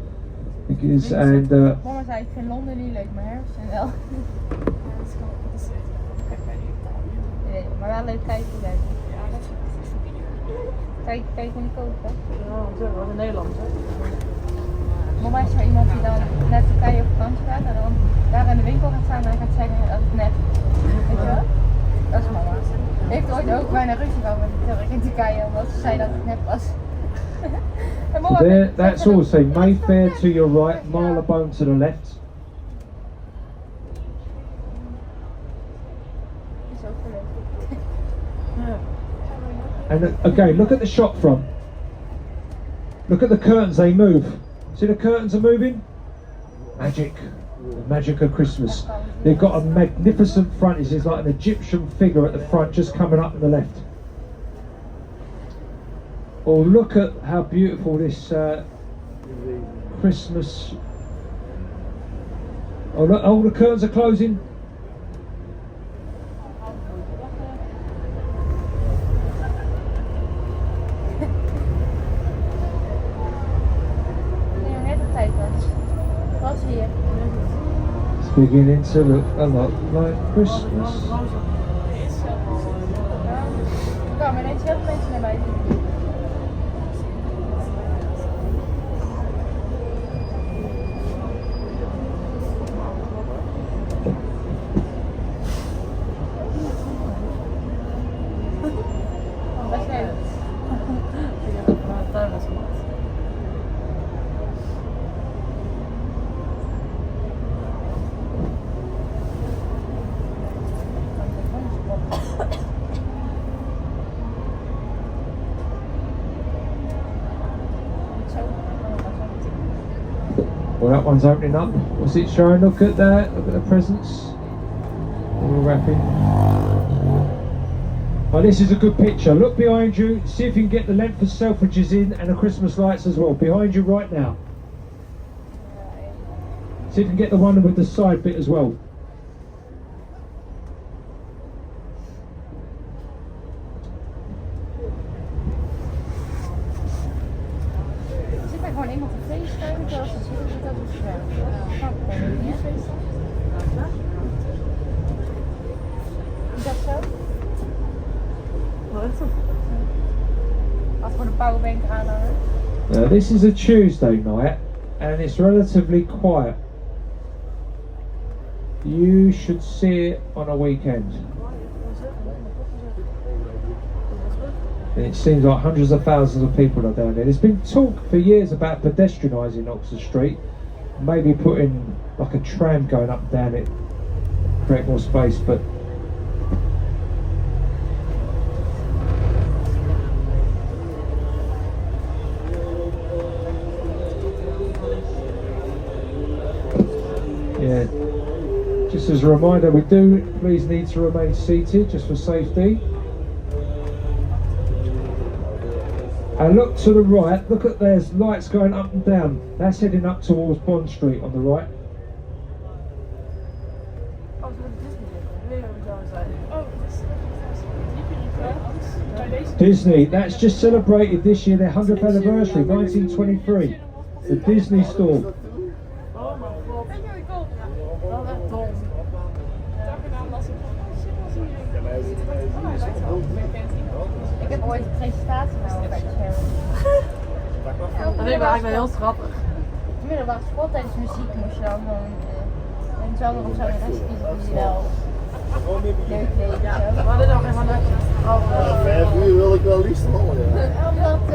think it is, and Mama zei, ik vind Londen niet leuk, maar herfst en wel. Nee, maar wel leuk kijken. Kijk en kopen. Ja, dat was in Nederland. Mama is zo iemand die dan net Turkije op vakantie gaat en dan daar in de winkel gaat staan en gaat zeggen dat het net. Weet je wel? Dat is mama. Die heeft ooit ook bijna ruzie gehad met in Turkije omdat ze zei dat het net was. There, that's also Mayfair to your right, Marylebone to the left. Is ook leuk. And again, look at the shop front. Look at the curtains, they move. See the curtains are moving? Magic. The magic of Christmas. They've got a magnificent front. It's like an Egyptian figure at the front just coming up on the left. Oh, look at how beautiful this Christmas. Oh, look, all the curtains are closing. It's beginning to look a lot like Christmas. Er kwamen ineens heel veel mensen naar mij toe. Best leuk. Ik heb het naar de tuin was gemaakt. Well, that one's opening up. What's it showing? Look at that. Look at the presents. All wrapping. Oh, this is a good picture. Look behind you. See if you can get the length of Selfridges in and the Christmas lights as well. Behind you right now. See if you can get the one with the side bit as well. Zit er gewoon iemand op FaceTime terwijl ze zitten dat op scherm. Snap ik helemaal niet. Is dat zo? Wat is dat? Als voor de powerbank aanhangen. Now, this is a Tuesday night and it's relatively quiet. You should see it on a weekend. And it seems like hundreds of thousands of people are down there. There's been talk for years about pedestrianising Oxford Street, maybe putting like a tram going up and down it, create more space, but yeah. Just as a reminder, we do please need to remain seated just for safety. And look to the right, look at there's lights going up and down. That's heading up towards Bond Street on the right. Oh, ze hebben Disney. Nee, dat zou zijn. Disney, that's just celebrated this year their 100th anniversary, 1923. The Disney store. Oh mijn god. Dat is echt dom. Ik heb ooit een presentatie gehouden bij de scherm. Dat vind ik eigenlijk wel heel grappig. Op middelbare school tijdens muziek moest je dan een zanger of zangeres kiezen die wel leuk deed. We hadden nog even net 5 uur wil ik wel liefst rollen.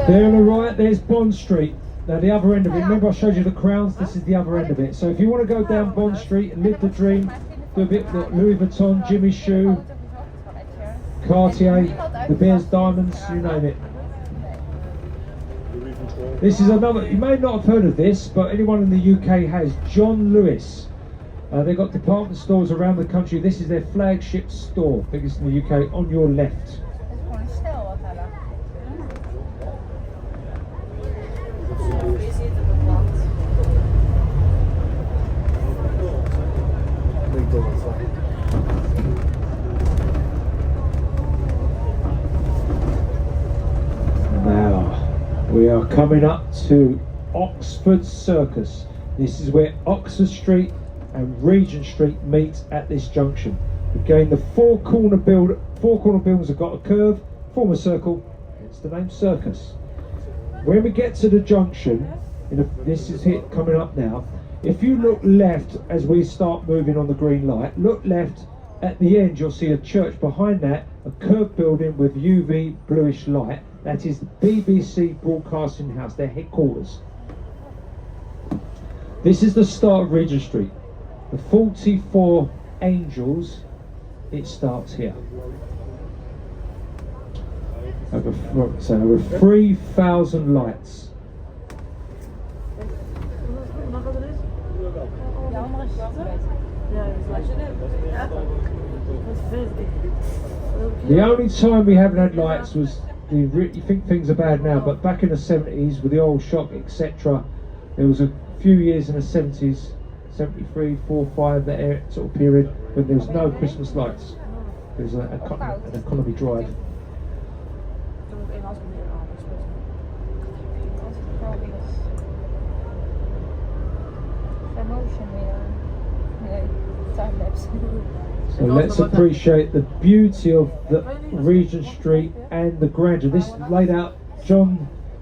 There on the right, there's Bond Street. Now the other end of it, remember I showed you the crowns, this is the other end of it. So if you want to go down Bond Street and live the dream, do a bit like Louis Vuitton, Jimmy Choo, Cartier, De Beers Diamonds, you name it. This is another, you may not have heard of this, but anyone in the UK has, John Lewis. They've got department stores around the country. This is their flagship store, biggest in the UK, on your left. Dat is gewoon een stijl wat hij laat. We are coming up to Oxford Circus. This is where Oxford Street and Regent Street meet at this junction. Again, the four corner buildings have got a curve, form a circle, hence the name Circus. When we get to the junction, this is it coming up now. If you look left as we start moving on the green light, look left, at the end you'll see a church. Behind that, a curved building with UV bluish light. That is the BBC Broadcasting House, their headquarters. This is the start of Regent Street. The 44 Angels, it starts here. Over 3,000 lights. The only time we haven't had lights was, you think things are bad now, but back in the 70s with the oil shock, etc., there was a few years in the 70s, 73, 4, 5, that sort of period, when there was no Christmas lights. There was an economy drive. So let's appreciate the beauty of the Regent Street and the grandeur. This is laid out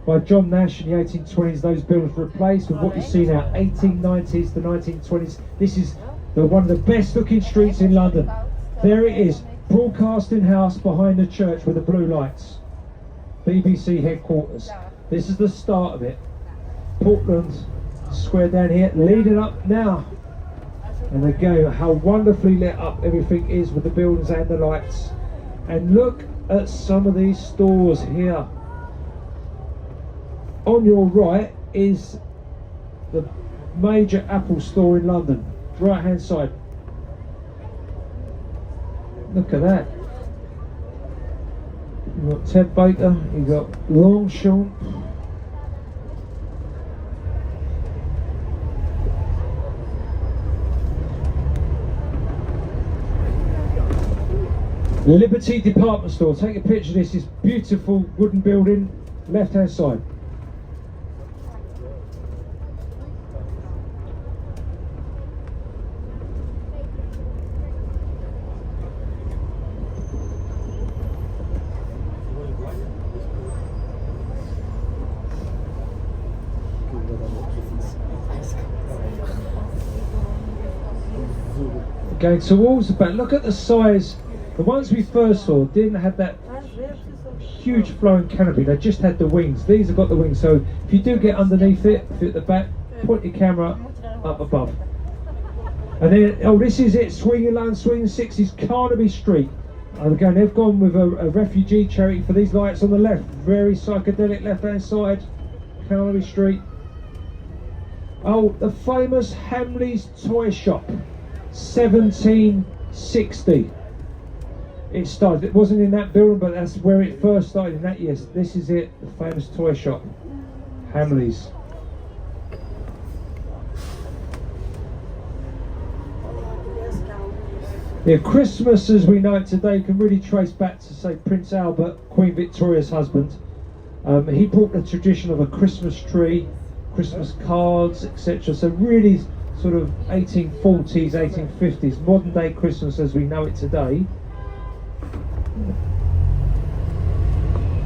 by John Nash in the 1820s. Those buildings were replaced with what you see now, 1890s to 1920s. This is one of the best looking streets in London. There it is, Broadcasting House behind the church with the blue lights. BBC headquarters. This is the start of it. Portland Square down here, leading up now. And again, how wonderfully lit up everything is with the buildings and the lights. And look at some of these stores here. On your right is the major Apple store in London, right hand side. Look at that. You've got Ted Baker, you've got Longchamp. Liberty department store. Take a picture of this. This beautiful wooden building, left hand side. Going towards the back. Look at the size. The ones we first saw didn't have that huge flowing canopy, they just had the wings. These have got the wings, so if you do get underneath it, if you're at the back, point your camera up above. And then, oh, this is it, Swinging Lane, Swinging 60s, Carnaby Street. And again, they've gone with a refugee charity for these lights on the left. Very psychedelic left hand side, Carnaby Street. Oh, the famous Hamley's Toy Shop, 1760. It started, it wasn't in that building, but that's where it first started in that year. This is it, the famous toy shop, Hamley's. Yeah, Christmas as we know it today can really trace back to, say, Prince Albert, Queen Victoria's husband. He brought the tradition of a Christmas tree, Christmas cards, etc. So really sort of 1840s, 1850s, modern day Christmas as we know it today.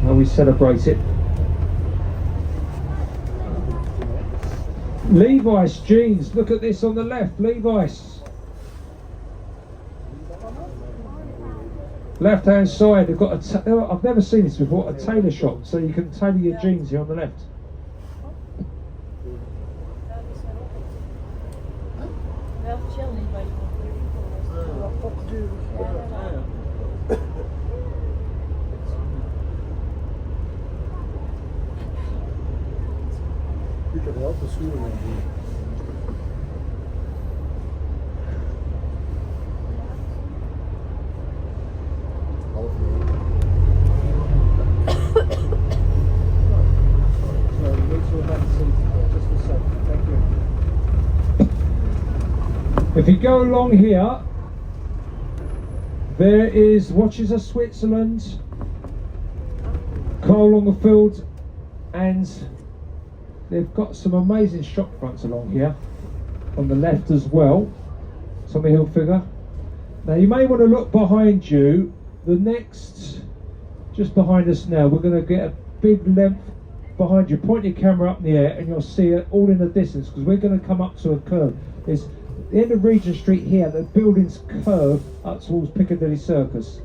How we celebrate it. Levi's jeans, look at this on the left, Levi's. Left hand side, they've got I've never seen this before, a tailor shop, so you can tailor your jeans here on the left. Je kunt er wel te schoenen aan doen. Half uur. So make sure that's just a sec. Thank you. If you go along here, there is Watches of Switzerland, Karl Lagerfeld, and they've got some amazing shop fronts along here on the left as well. Tommy Hilfiger. Now you may want to look behind you. The next, just behind us now, we're going to get a big length behind you. Point your camera up in the air and you'll see it all in the distance, because we're going to come up to a curve. It's the end of Regent Street here, the buildings curve up towards Piccadilly Circus.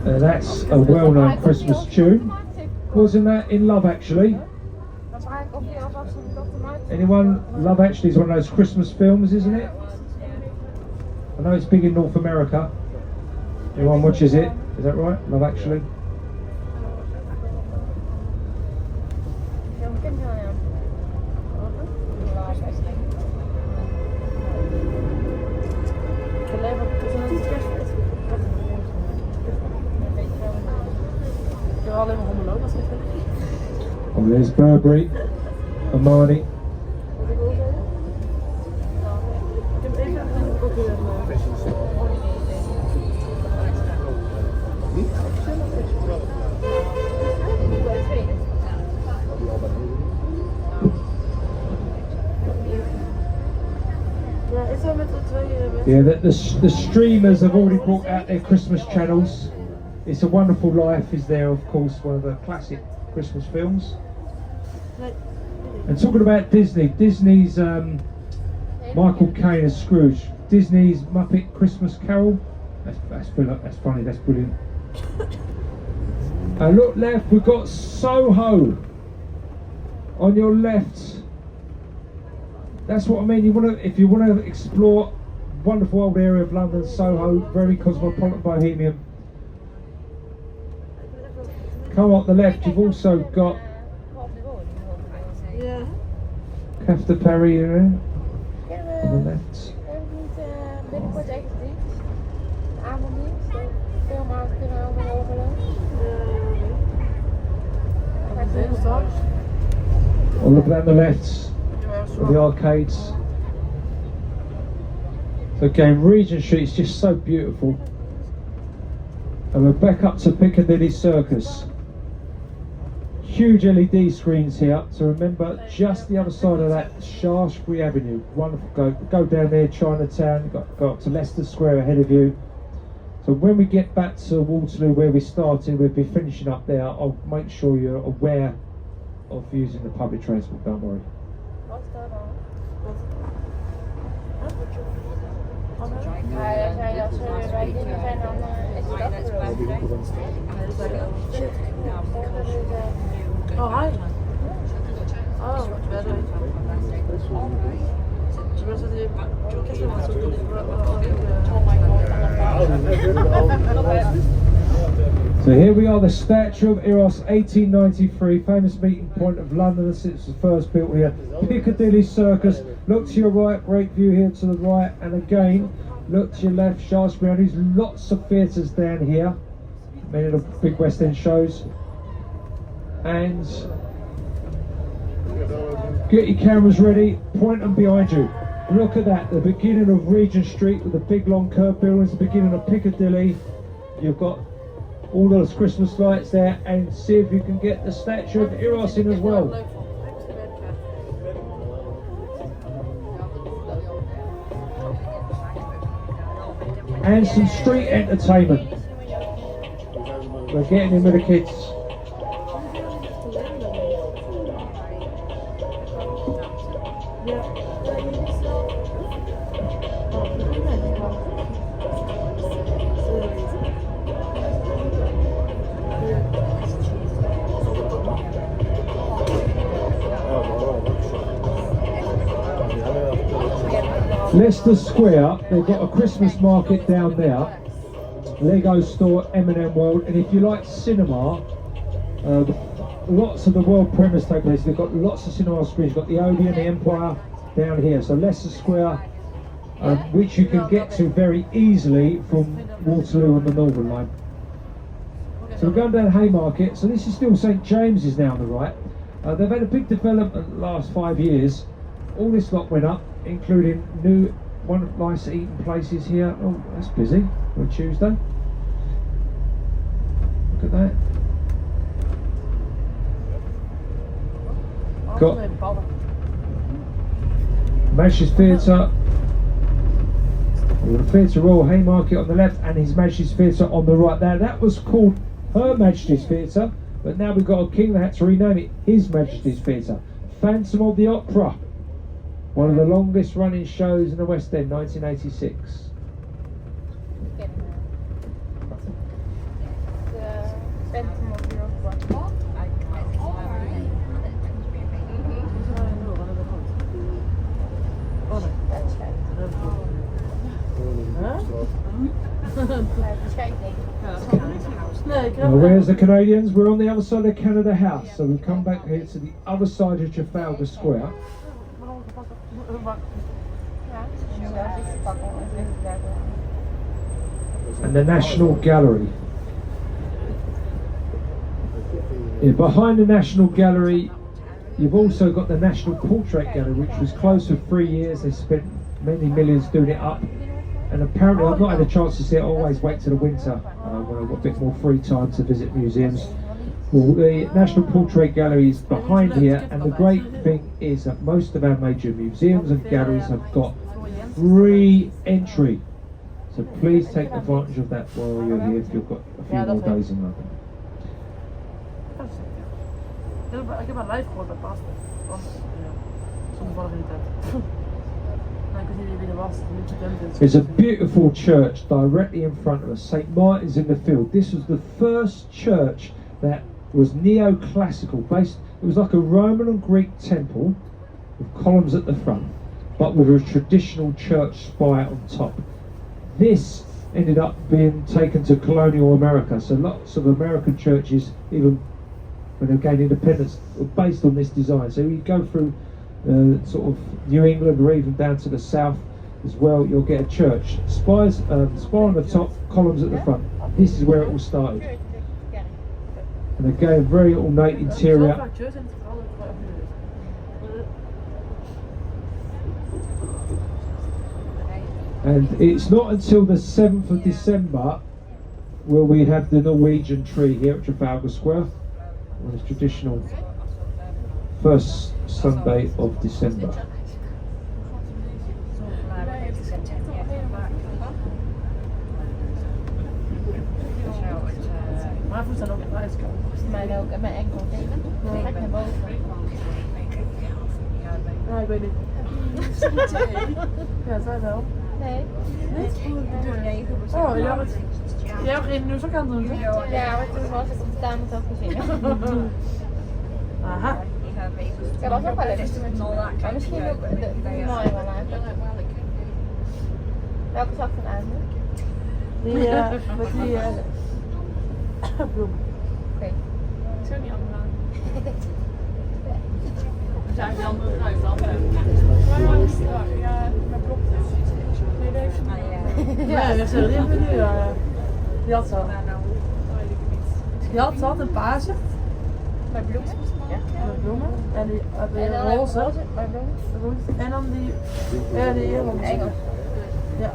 That's a well-known Christmas tune. Wasn't that in Love Actually? Anyone? Love Actually is one of those Christmas films, isn't it? I know it's big in North America. Anyone watches it? Is that right? Love Actually? Oh, there's Burberry, Armani. Yeah, the streamers have already brought out their Christmas channels. It's a Wonderful Life is there, of course, one of the classic Christmas films. And talking about Disney, Disney's Michael Caine as Scrooge, Disney's Muppet Christmas Carol. That's funny, that's brilliant. Look left, we've got Soho on your left. That's what I mean. If you want to explore wonderful old area of London, Soho, very cosmopolitan bohemian. Come up the left, you've also got After Perry here on the left. Oh, look at the left, the arcades. So again, Regent Street is just so beautiful. And we're back up to Piccadilly Circus. Huge LED screens here, so remember just the other side of that, Shaftesbury Avenue. Wonderful. Go down there, Chinatown, go up to Leicester Square ahead of you. So when we get back to Waterloo where we started, we'll be finishing up there. I'll make sure you're aware of using the public transport, don't worry. Oh, hi. Oh, better. So here we are, the statue of Immerse, 1893, famous meeting point of London since it was first built here. Piccadilly Circus, look to your right, great view here to the right, and again, look to your left, Shaftesbury Avenue. There's lots of theatres down here, many of the big West End shows. And get your cameras ready, point them behind you. Look at that, the beginning of Regent Street with the big long curved buildings, the beginning of Piccadilly. You've got all those Christmas lights there, and see if you can get the statue of Immerse in as well. And some street entertainment. We're getting in with the kids. Leicester Square, they've got a Christmas market down there, Lego store, M&M World, and if you like cinema, lots of the world premieres take place. They've got lots of cinema screens. You've got the Odeon, the Empire down here. So Leicester Square, which you can get to very easily from Waterloo on the Northern Line. So we're going down Haymarket. So this is still St James's now on the right. They've had a big development the last 5 years. all this lot went up, including new one nice eating places here. Oh, that's busy for a Tuesday. Look at that. Got Majesty's Theatre, the Theatre Royal Haymarket on the left, and His Majesty's Theatre on the right. Now that was called Her Majesty's Theatre, but now we've got a king that had to rename it His Majesty's Theatre. Phantom of the Opera, one of the longest running shows in the West End, 1986. Now, where's the Canadians? We're on the other side of Canada House, so we've come back here to the other side of Trafalgar Square. And the National Gallery. Yeah, behind the National Gallery, you've also got the National Portrait Gallery, which was closed for 3 years. They spent many millions doing it up. And apparently I've not had a chance to see it. I always wait till the winter when I've got a bit more free time to visit museums. Well, the National Portrait Gallery is behind here, and the great thing is that most of our major museums and galleries have got free entry. So please take advantage of that while you're here if you've got a few more days in London. Ik heb een live gehoord bij Pastor. Soms wel niet uit. It's a beautiful church directly in front of us, St. Martin's in the Field. This was the first church that was neoclassical, based. It was like a Roman and Greek temple with columns at the front, but with a traditional church spire on top. This ended up being taken to colonial America, so lots of American churches, even when they gained independence, were based on this design. So you go through sort of New England or even down to the south as well, you'll get a church. Spire on the top, columns at the front. This is where it all started. And again, very ornate interior. And it's not until the 7th of December where we have the Norwegian tree here at Trafalgar Square, on the traditional first Sunday of December. Mijn voet staan ook op de ijskant. Mijn ook, en mijn enkel tegen. Dan ga ik naar boven. Ja, ik weet niet. Ja, zij wel. Nee. Nee? Oh, jij hebt geen nieuws ook aan het doen, hè? Ja, maar toen was het ontstaan met dat gezin. Aha. Dat was ook wel leuk. Maar misschien ook de mooie wel aan. Welke zag van aan? Die, met die bloem. Oké. Zo niet allemaal. We zijn die andere eruit dan. Ja, met blokjes. Nee, dat heeft ze niet. Ja, dat is een riem nu. Die had zo. Die had een paasje. Met bloemen? Met bloemen. En die En roze. met bloemen? En dan die. Ja, die Engels. Engels. Ja.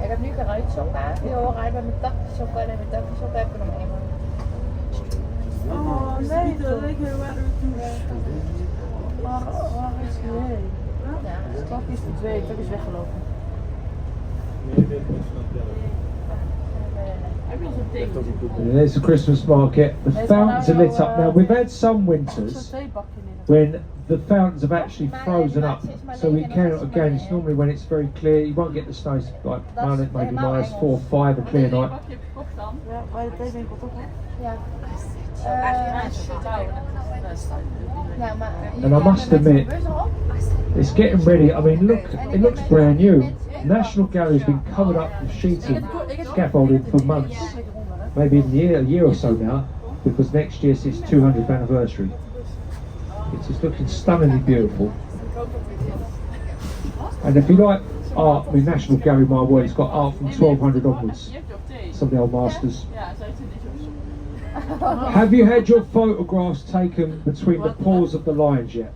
Ik heb nu geen ruitsokken aan. Die horen uit bij mijn takkensokken en mijn takkensokken heb ik er nog één. Oh nee, dat leek heel erg toe. Waar is hij? Ja. Tak is verdwenen, tak is weggelopen. There's the Christmas market. The fountains are lit up now. We've had some winters when the fountains have actually frozen up, so we cannot, again, it's normally when it's very clear. You won't get the snow like maybe minus 4 or 5 a clear night. Ja, bij de theewinkel toch? Ja. And I must admit, it's getting ready. I mean, look, it looks brand new. National Gallery's been covered up with sheeting, scaffolding for months, maybe even a year or so now, because next year's its 200th anniversary. It's just looking stunningly beautiful. And if you like art, I mean, National Gallery, my word, it's got art from 1200 onwards. Some of the old masters. Have you had your photographs taken between the paws of the lions yet?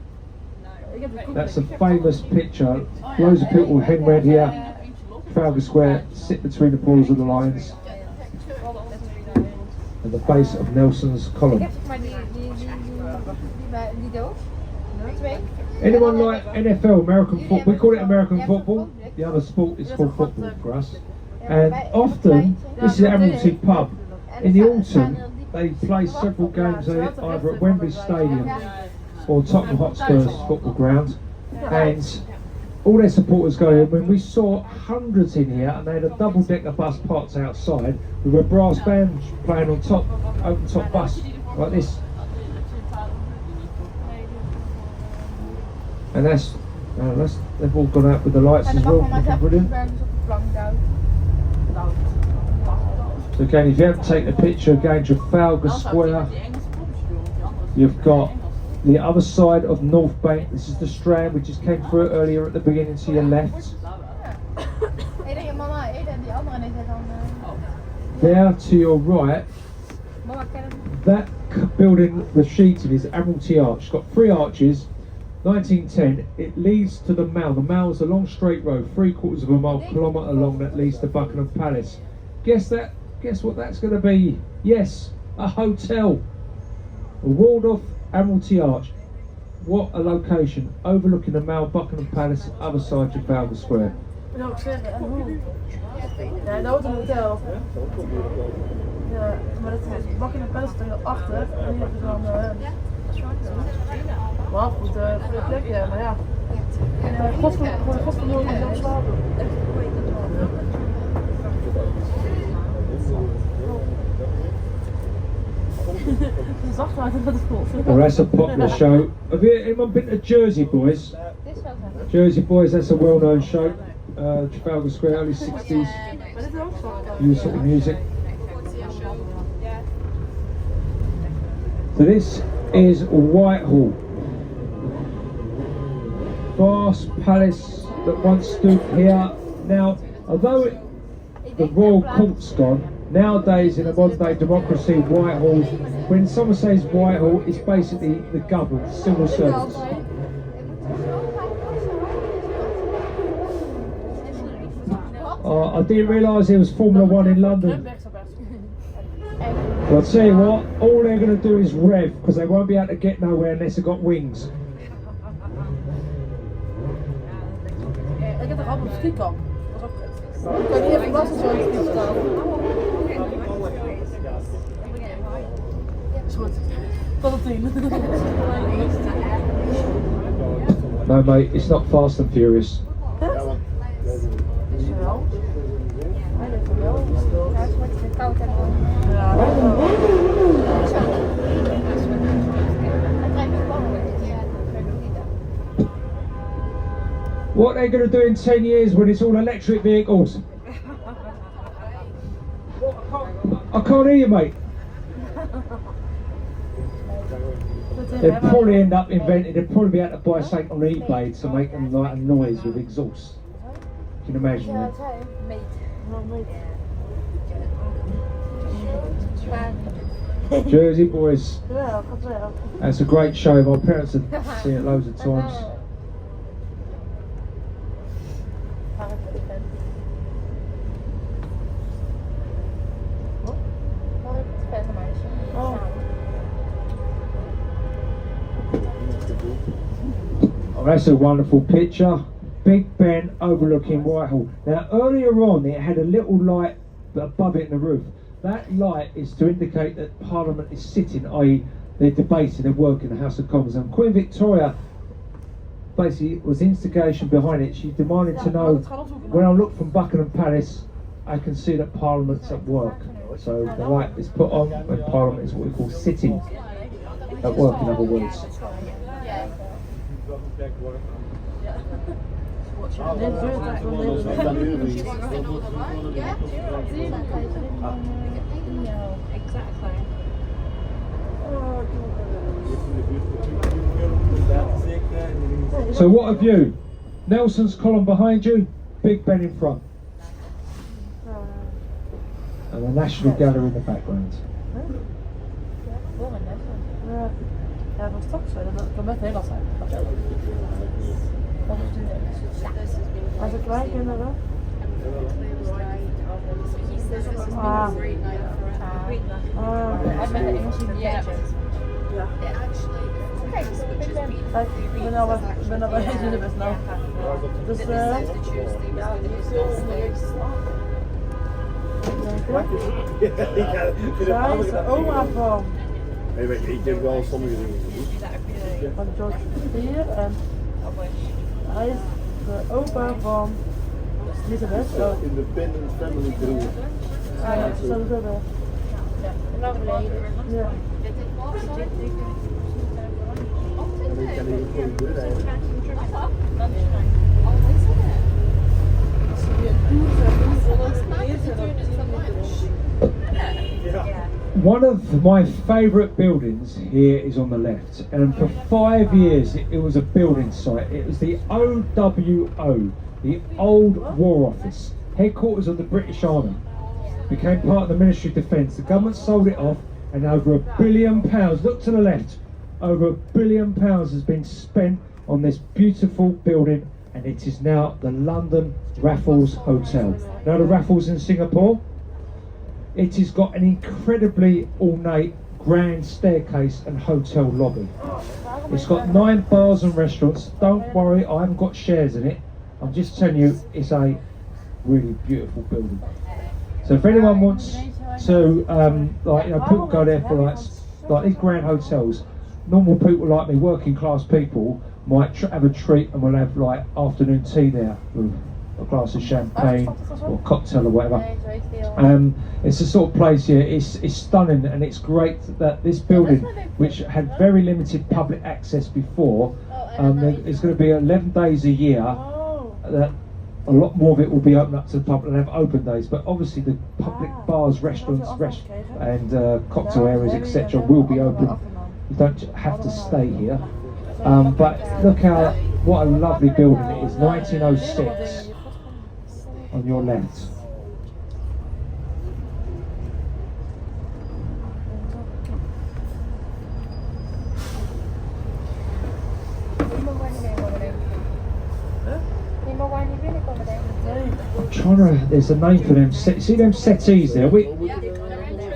That's a famous picture. Loads of people hang around here, Trafalgar Square, sit between the paws of the lions at the base of Nelson's Ik column. heb zeg maar die doos. Twee. Anyone like NFL, American football? We call it American football. The other sport is called football for us. And often, this is Admiralty pub. In the autumn, they play several games either at Wembley Stadium or Tottenham Hotspur's football ground. And all their supporters go in. When we saw hundreds in here, and they had a double-decker bus parked outside with a brass band playing on top, open top bus, like this. And they've all gone out with the lights En as dan well, mag mama looking zelf brilliant. dus op de plank duwt. So again, if you haven't taken a picture, again, Trafalgar Square, you've got the other side of North Bank. This is the Strand, we just came through it earlier at the beginning to your left. Ik denk mama eerder die andere is dan. There to your right, Mama kennen. that building, the sheeting, is Admiralty Arch. It's got 3 arches, 1910. It leads to the Mall. The Mall is a long straight road, 3/4 of a mile, kilometre long, that leads to Buckingham Palace. Guess what that's going to be? Yes, a hotel. A walled-off Admiralty Arch. What a location, overlooking the Mall, Buckingham Palace, other side of Trafalgar Square. Nou, ik zeg, en hoe? Ja, dat wordt een hotel. Ja, maar dat is Buckingham Palace er achter. En hier heb je dan. Maar goed, goede plek, ja, maar ja. Godverdomme moet je slapen. Zacht uit dat het voelt. Well, that's a popular show. Have anyone been to Jersey Boys? Dit is wel zo. Jersey Boys, that's a well-known show. Trafalgar Square, early 60s. Maar dit is ook zo. New sort of music. So this is Whitehall. Vast palace that once stood here. Now, although the royal court's gone, nowadays in a modern day democracy, Whitehall, when someone says Whitehall, it's basically the government, civil servants. I didn't realise there was Formula 1 in London. Well, I'll tell you what, all they're going to do is rev, because they won't be able to get nowhere unless they've got wings. Ik heb toch altijd een skikamp. Dat is ook kut. Ik kan niet even lasten zo in de ski staan. Is goed. Tot op 10. No mate, it's not Fast and Furious. Is je wel? Hij ligt er wel. Ja, het wordt weer koud en dan. Ja, dat is wel. Het rijdt niet spannend. Ja, dat is niet. What are they going to do in 10 years when it's all electric vehicles? I can't hear you, mate. They'd probably end up inventing, they'd probably be able to buy something on eBay to make them like a noise with exhaust. Can you imagine Ja, that? het meet. Jersey Boys. Ja, gaat wel. That's a great show. My parents have seen it loads of times. Oh. Oh, that's a wonderful picture. Big Ben overlooking Whitehall. Now earlier on it had a little light above it in the roof. That light is to indicate that Parliament is sitting, i.e. they're debating, they're working in the House of Commons. And Queen Victoria basically was the instigation behind it. She demanded to know, when I look from Buckingham Palace, I can see that Parliament's at work. So the light is put on when Parliament is what we call sitting at work, in other words. So what a view. Nelson's column behind you, Big Ben in front. And the National Gallery in the background. volgende. Ja. Ja, dat was toch zo. Dat kan best Nederlands zijn. Dat is de Als ik kleinkinderen. Ah. En met de Engelse Yeah. Ja. Kijk, Ik ben al bij jullie best nou. Dus daar is de oma van. Ik heb wel sommige dingen gezien. Van George IV en hij is de opa van Elizabeth. Independent Family Group. Ah ja, sowieso wel. lang geleden. Ja. En ik kan hier voor de deur rijden. One of my favourite buildings here is on the left, and for 5 years it was a building site. It was the OWO, the Old War Office, headquarters of the British Army. Became part of the Ministry of Defence. The government sold it off, and over £1 billion, look to the left, over £1 billion has been spent on this beautiful building, and it is now the London Raffles Hotel. Now the Raffles in Singapore, it has got an incredibly ornate grand staircase and hotel lobby. It's got 9 bars and restaurants. Don't worry, I haven't got shares in it. I'm just telling you, it's a really beautiful building. So if anyone wants to, people go there for like these grand hotels. Normal people like me, working class people, might have a treat, and we'll have like afternoon tea there with a glass of champagne or a cocktail or whatever. It's the sort of place here. It's stunning, and it's great that this building, which had very limited public access before, it's going to be 11 days a year. That a lot more of it will be open up to the public and have open days, but obviously the public bars, restaurants, and cocktail areas, etc. will be open. You don't have to stay here. But look what a lovely building it is. 1906 on your left. I'm trying to, there's a name for them. See them settees there?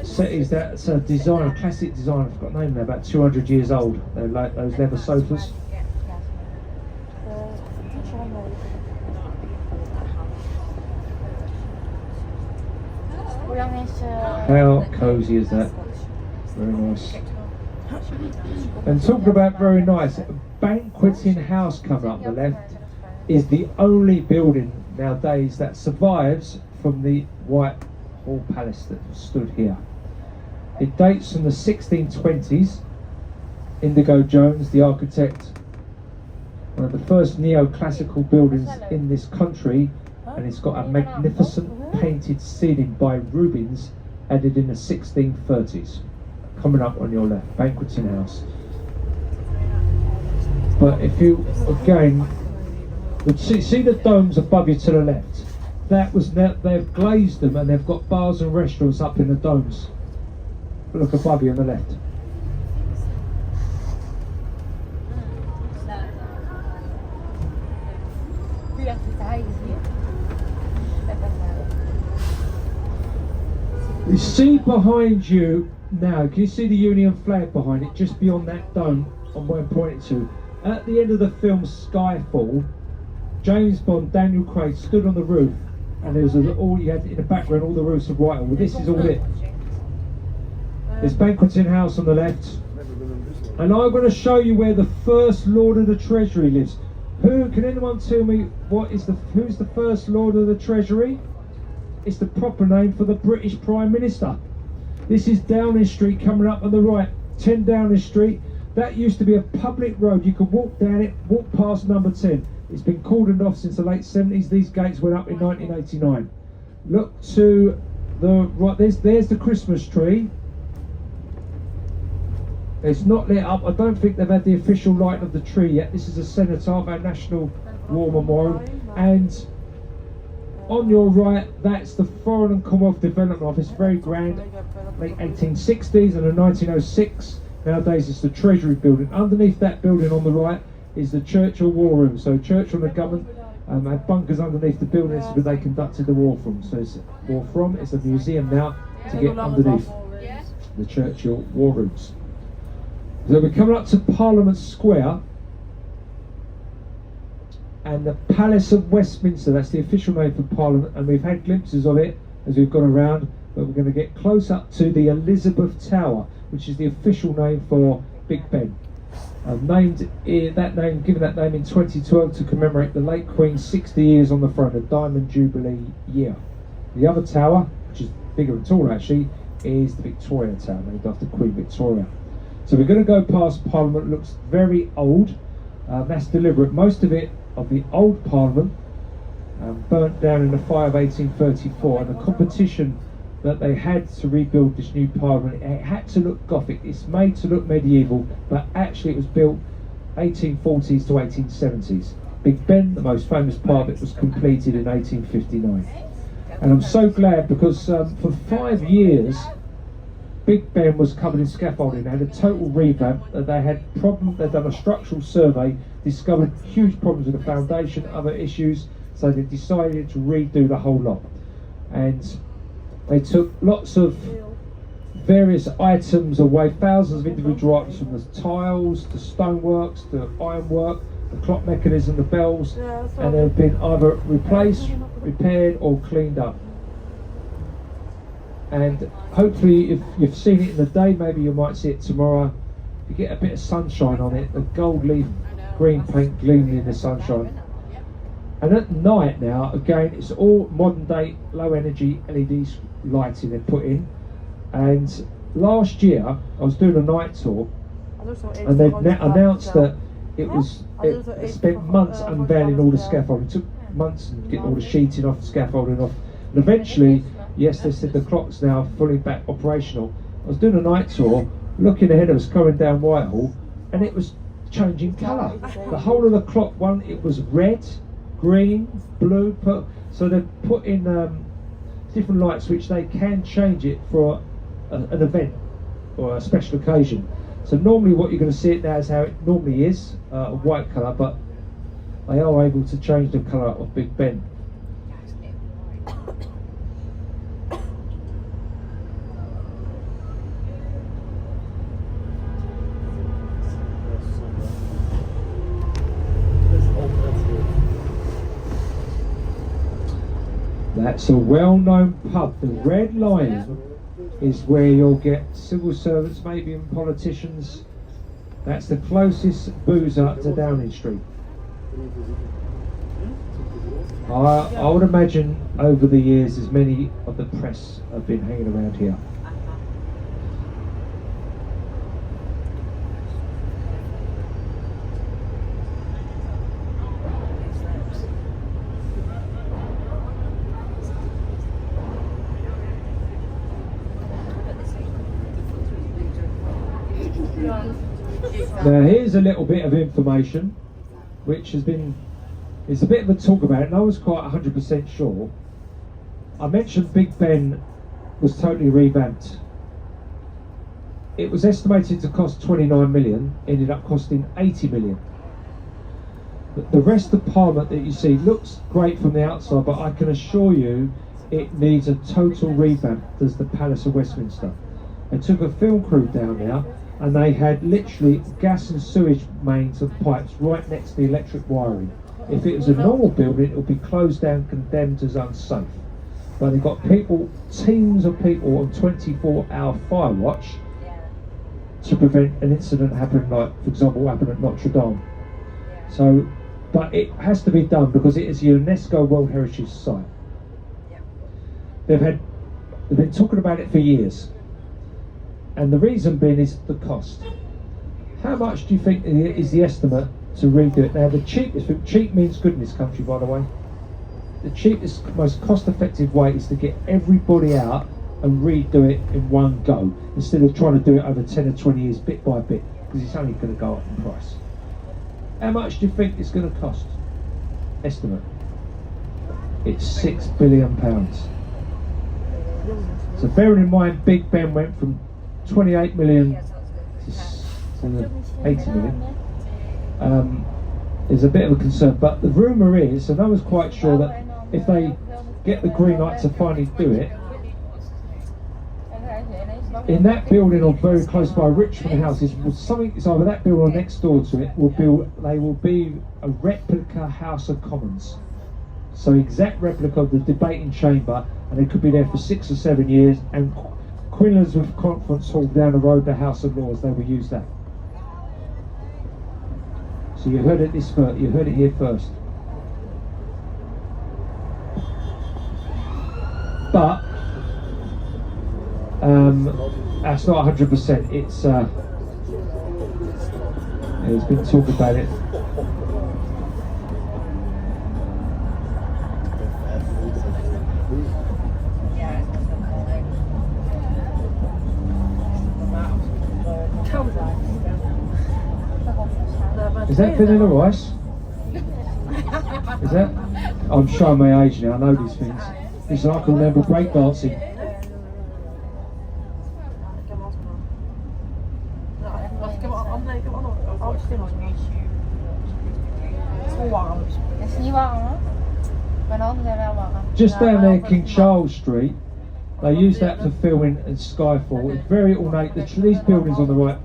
Settees, that's a design, a classic design. I've got a name there, about 200 years old. They're like those leather sofas. How cosy is that? Very nice. And talking about very nice, Banqueting House coming up the left is the only building nowadays that survives from the Whitehall Palace that stood here. It dates from the 1620s. Indigo Jones, the architect, one of the first neoclassical buildings in this country, and it's got a magnificent painted ceiling by Rubens added in the 1630s. Coming up on your left, Banqueting House. But if you, again, would see the domes above you to the left, that was they've glazed them and they've got bars and restaurants up in the domes. Look above you on the left. You see behind you now, can you see the Union flag behind it, just beyond that dome on where I'm pointing to? At the end of the film Skyfall, James Bond, Daniel Craig stood on the roof, and there was all you had in the background, all the roofs of Whitehall. Well, this is all it. There's Banqueting House on the left, and I'm going to show you where the first Lord of the Treasury lives. Can anyone tell me who's the first Lord of the Treasury? It's the proper name for the British Prime Minister. This is Downing Street coming up on the right, 10 Downing Street. That used to be a public road. You could walk down it, walk past number 10. It's been cordoned off since the late 70s. These gates went up in 1989. Look to the right, there's the Christmas tree. It's not lit up. I don't think they've had the official light of the tree yet. This is a cenotaph, our National War Memorial. And On your right, that's the Foreign and Commonwealth Development Office, very grand, late 1860s and a 1906. Nowadays it's the Treasury building. Underneath that building on the right is the Churchill War Room. So Churchill and the government had bunkers underneath the buildings where they conducted the war from. So it's a museum now to get underneath the Churchill War Rooms. So we're coming up to Parliament Square and the Palace of Westminster. That's the official name for Parliament, and we've had glimpses of it as we've gone around, but we're going to get close up to the Elizabeth Tower, which is the official name for Big Ben. Given that name in 2012 to commemorate the late Queen's 60 years on the throne, the Diamond Jubilee year. The other tower, which is bigger and taller actually, is the Victoria Tower, named after Queen Victoria. So we're going to go past Parliament. It looks very old. That's deliberate. Most of the old Parliament burnt down in the fire of 1834, and the competition that they had to rebuild this new Parliament, it had to look Gothic. It's made to look medieval, but actually it was built 1840s to 1870s. Big Ben, the most famous part of it, was completed in 1859. And I'm so glad because for 5 years Big Ben was covered in scaffolding. They had a total revamp. They'd done a structural survey, discovered huge problems with the foundation, other issues, so they decided to redo the whole lot. And they took lots of various items away, thousands of individual items, from the tiles to stoneworks to ironwork, the clock mechanism, the bells, and they've been either replaced, repaired or cleaned up. And hopefully if you've seen it in the day, maybe you might see it tomorrow. If you get a bit of sunshine on it, the gold leaf green paint gleaming in the sunshine. And at night now, again, it's all modern day low energy LED lighting they've put in. And last year I was doing a night tour, and they've announced that it spent months unveiling all the scaffolding. It took months to get all the sheeting off, the scaffolding off, and eventually, yes, they said the clock's now fully back operational. I was doing a night tour, looking ahead of us going down Whitehall, and it was changing colour. The whole of the clock, it was red, green, blue, purple. So they've put in different lights which they can change it for an event or a special occasion. So normally what you're going to see it now is how it normally is, a white colour, but they are able to change the colour of Big Ben. That's a well-known pub. The Red Lion is where you'll get civil servants, maybe even politicians. That's the closest boozer to Downing Street. I would imagine over the years as many of the press have been hanging around here. Now here's a little bit of information which it's a bit of a talk about it, and I was quite 100% sure. I mentioned Big Ben was totally revamped. It was estimated to cost 29 million, ended up costing 80 million. The rest of Parliament that you see looks great from the outside, but I can assure you it needs a total revamp. There's the Palace of Westminster. They took a film crew down there, and they had literally gas and sewage mains and pipes right next to the electric wiring. If it was a normal building, it would be closed down, condemned as unsafe. But they've got teams of people on 24-hour fire watch to prevent an incident happening, like, for example, what happened at Notre Dame. So, but it has to be done because it is a UNESCO World Heritage Site. They've been talking about it for years. And the reason being is the cost. How much do you think is the estimate to redo it? Now, the cheapest, cheap means good in this country, by the way. The cheapest, most cost-effective way is to get everybody out and redo it in one go, instead of trying to do it over 10 or 20 years, bit by bit, because it's only going to go up in price. How much do you think it's going to cost? Estimate. it's £6 billion. So bearing in mind, Big Ben went from 28 million to 80 million. Is a bit of a concern, but the rumour is, so no one's quite sure, that if they get the green light to finally do it, in that building or very close by Richmond House is something. It's either that building or next door to it they will be a replica House of Commons. So exact replica of the debating chamber, and it could be there for 6 or 7 years. And Queen Elizabeth Conference Hall down the road, the House of Lords, they will use that. So you heard it you heard it here first. But that's not 100%. It's there's been talk about it. Is that vanilla rice? Is that? I'm showing my age now, I know these things. Listen, I can remember breakdancing. Het is niet warm hoor. Mijn handen zijn wel warm. Just down there, King Charles Street, they use that for filming in Skyfall. It's very ornate. These buildings on the right,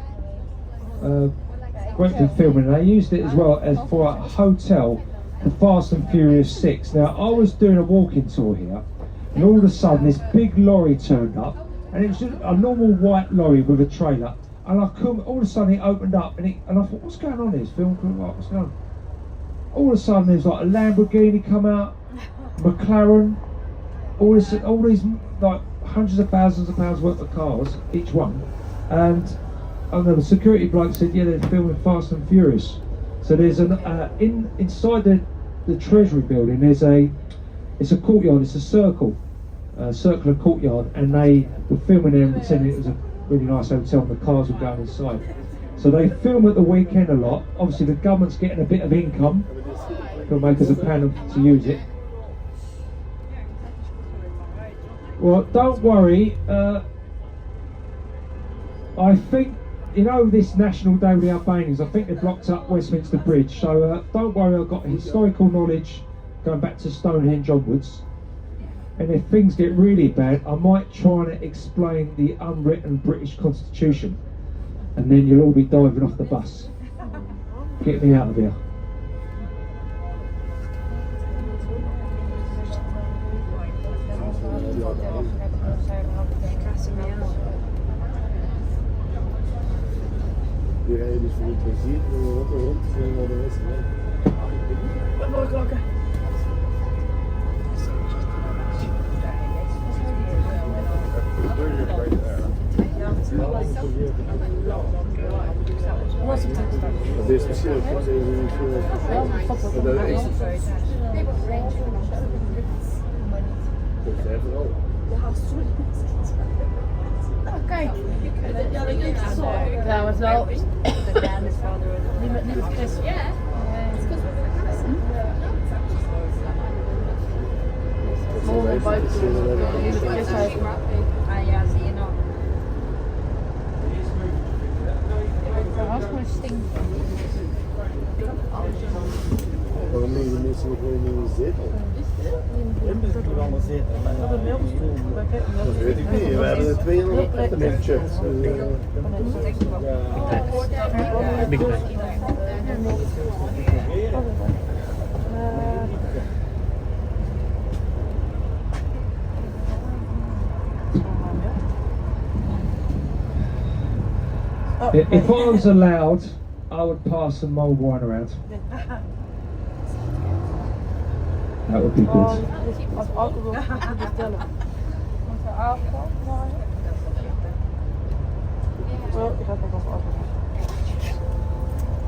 great for filming. They used it as well as for a hotel for Fast and Furious 6. Now, I was doing a walking tour here, and all of a sudden this big lorry turned up, and it was just a normal white lorry with a trailer. And I couldn't, all of a sudden it opened up, and I thought, what's going on here? This film, what's going on? All of a sudden there's like a Lamborghini come out, McLaren, all these like hundreds of thousands of pounds worth of cars, each one. And the security bloke said, yeah, they're filming Fast and Furious. So there's an inside the Treasury building. It's a courtyard. It's a circular courtyard, and they were filming there and pretending it was a really nice hotel, and the cars were going inside. So they film at the weekend a lot. Obviously, the government's getting a bit of income. Filmmakers are paying them to use it. Well, don't worry. I think, you know, this National Day with the Albanians, I think they've blocked up Westminster Bridge. So don't worry, I've got historical knowledge going back to Stonehenge onwards. And if things get really bad, I might try and explain the unwritten British Constitution. And then you'll all be diving off the bus. Get me out of here. Nu ga je dus voor het plezier rond naar de rest. Deze misschien ook Kijk, ja, dat is zo. Trouwens wel. Niet met Chris. Ja. Mooi buiten. Ah ja, zie je nog. Dat was gewoon stinken. Waarom nemen de mensen gewoon in een zetel? Dat weet ik niet, we hebben er 2 in een plek in gecheckt. Big Bang. If I was allowed, I would pass some mulled wine around. That would be good. Als alcohol moet je bestellen. Moet er alcohol? Wel, ik ga het nog als alcohol.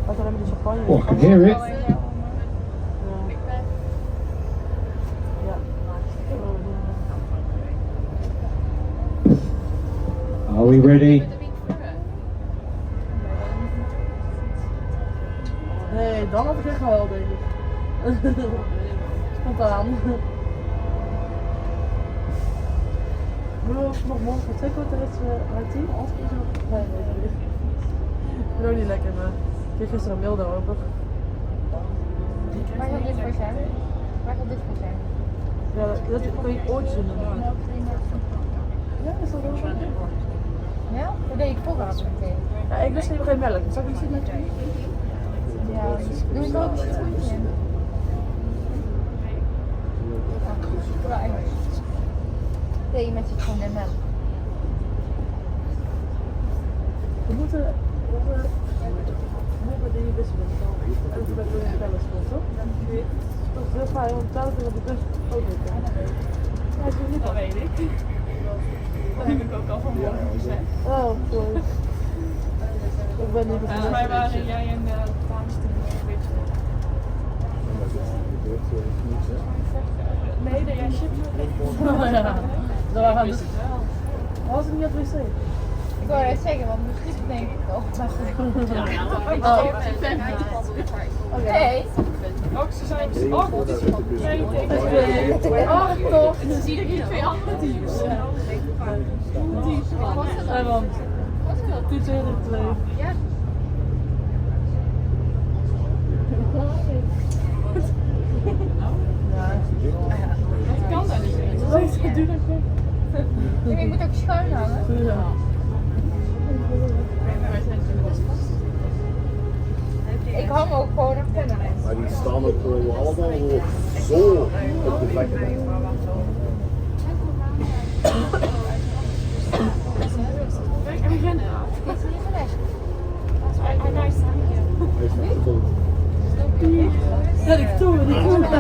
Als we hebben de champagne. Oh, I can hear it. Are we ready? Nee, dan had ik echt gehuild, denk ik. Spontaan. nog morgen vertrekken met de rest uit team? Nee, nee. Ik vind ook niet lekker, maar ik kreeg gisteren een mail daarover. Waar zal dit voor zijn? Waar zal dit voor zijn? Ja, dat kun je oortjes doen. Ja, is dat wel zo? Ja? Dat deed ik vroeger altijd meteen. Ja, ik lust helemaal geen melk. Zal ik niet zien met je? Ja, doe ik ook citroentje in. Ja, Engels. Thee met citroen en melk. We moeten die wisselen. Even met de bellen spelen, toch? Dat is heel fijn, want thuis op de bus ook niet. Ja, is niet Dat weet ik. Dat heb ik ook al vanmorgen gezegd. Oh, sorry. Ik ben niet Volgens mij waren jij en de dames toen een beetje... Nee, dat jij chips Oh ja, dat waren dus... Was ik niet op wc? Ik wou het zeggen, want misschien denk ik wel. Nee. ook ze zijn... Oh, dat is van twee. Oh, toch? En dan zie ik hier twee andere teams. En dan... Dit zijn er twee. Ja. Dat kan daar niet in. Doe dat gewoon. Je moet ook schuin hangen. Ja. Ik hang ook gewoon op pennen. Maar die staan ook gewoon allemaal zo op de plek. Kijk, en rennen. Dit is niet gelegd. Nice, thank you. Hij is net gevoeld. Ja, ik doe het. Ik doe het.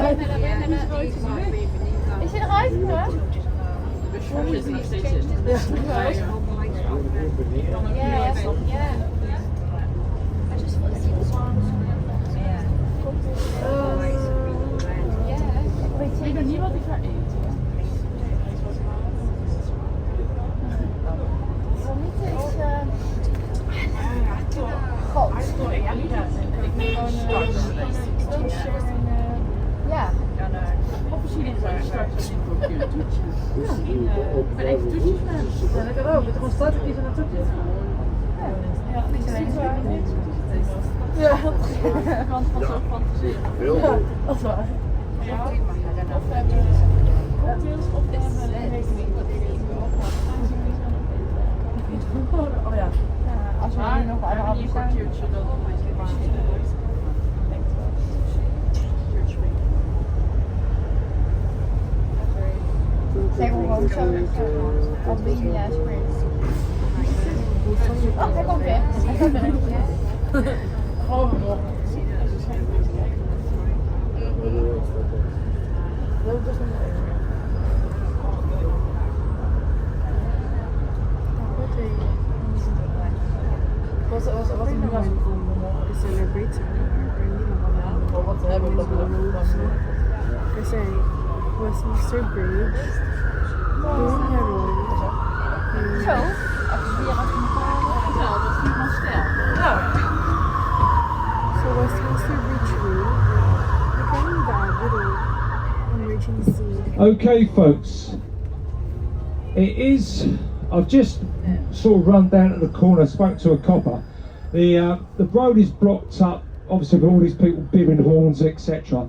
Is je eruit gegaan? De zit er nog steeds in. Ja. Ja. Ik weet niet wat ik ga eten. Niet iets groot. Ik neem gewoon Ja. of misschien is het straks een toetje. Ik ben even toetjes met. Ja, dat kan ook. Het gewoon start ik even naar toetje. Ja, ik zie het waar niet. Ja. Ik kan het van zo fantaseren. Heel Ja, goed. dat is waar. Ja. Of we hebben cocktails of we hebben een rekening. Oh ja. Als we Maar hier nog we hebben allemaal hier een staan. kwartiertje dan misschien nooit. Ik denk het wel. Kwartiertje mee. Zeg maar gewoon zo. Albania Springs. Oh, daar komt weer. Hij komt er. Gewoon nog. Dat is dus nog even. Wat is er nog aan To celebrate Oh, wat hebben we dat I say Westminster Bridge, Green Herald, Zo. Als je hier achter elkaar. Wel, dat is iemand stel. Ja. so Westminster Bridge Road, we're coming back with emergency. Okay, folks, it is. I've just sort of run down to the corner, spoke to a copper. The road is blocked up, obviously with all these people bibbing horns, etc.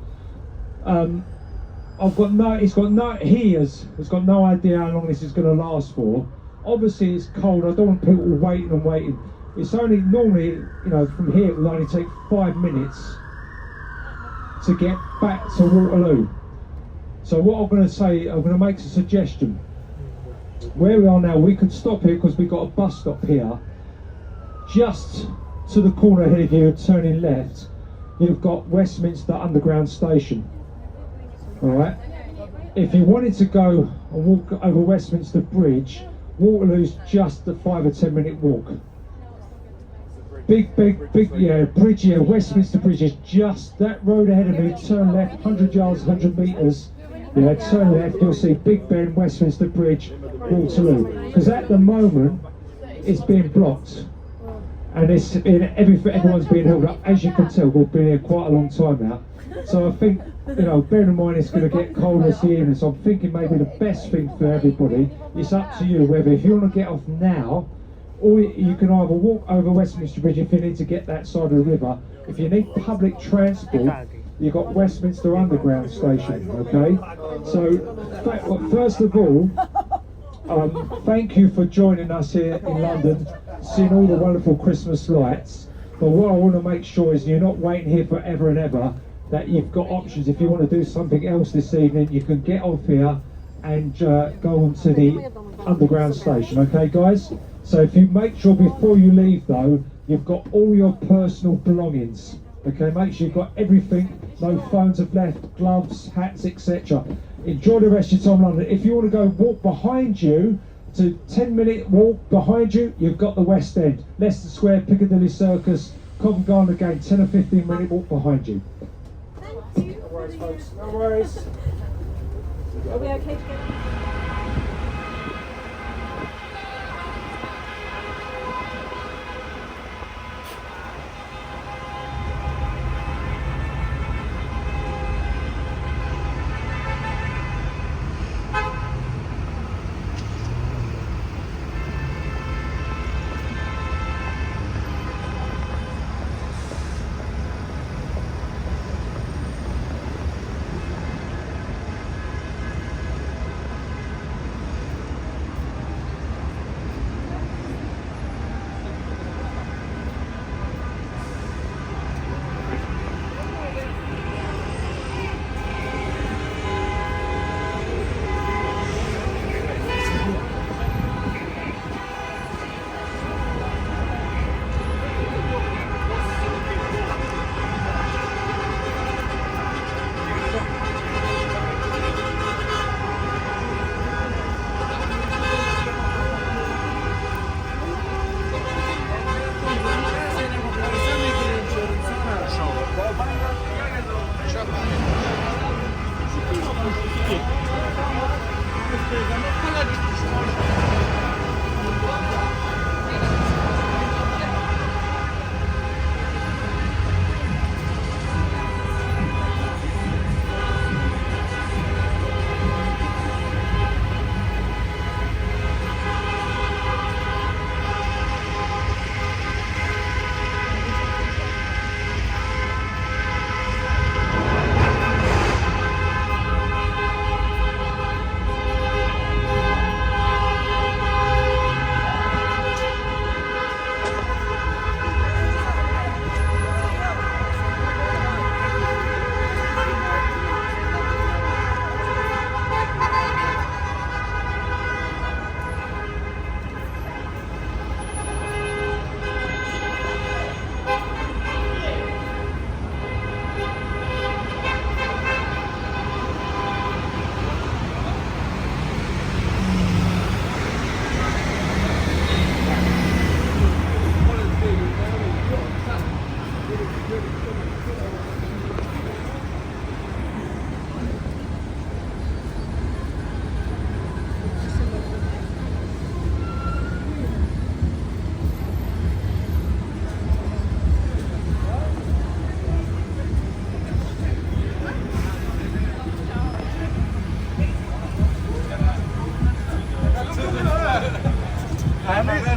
It's got no idea how long this is going to last for. Obviously it's cold, I don't want people waiting and waiting. It's only normally, from here it will only take 5 minutes to get back to Waterloo. So what I'm going to say, I'm going to make a suggestion. Where we are now, we could stop here because we've got a bus stop here. Just to the corner ahead of you, turning left, you've got Westminster Underground Station. Alright? If you wanted to go and walk over Westminster Bridge, Waterloo's just a 5 or 10 minute walk. Big, bridge here, Westminster Bridge is just that road ahead of me, turn left, 100 yards, 100 metres. Yeah, turn left, you'll see Big Ben, Westminster Bridge, Waterloo. Because at the moment, it's being blocked. And everyone's being held up. As you can tell, we've been here quite a long time now. So I think you know, bear in mind it's going to get colder this evening, so I'm thinking maybe the best thing for everybody, it's up to you whether if you want to get off now, or you can either walk over Westminster Bridge if you need to get that side of the river. If you need public transport, you've got Westminster Underground Station, okay? So, first of all, thank you for joining us here in London, seeing all the wonderful Christmas lights. But what I want to make sure is you're not waiting here forever and ever, that you've got options. If you want to do something else this evening, you can get off here and go on to the Underground Station, okay guys? So if you make sure before you leave though, you've got all your personal belongings, okay? Make sure you've got everything, no phones have left, gloves, hats, etc. Enjoy the rest of your time in London. If you want to go walk behind you, to 10-minute walk behind you, you've got the West End, Leicester Square, Piccadilly Circus, Covent Garden again, 10 or 15-minute walk behind you. Thank you. No worries, folks. No worries. Are we okay to get?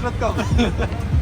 Let's go.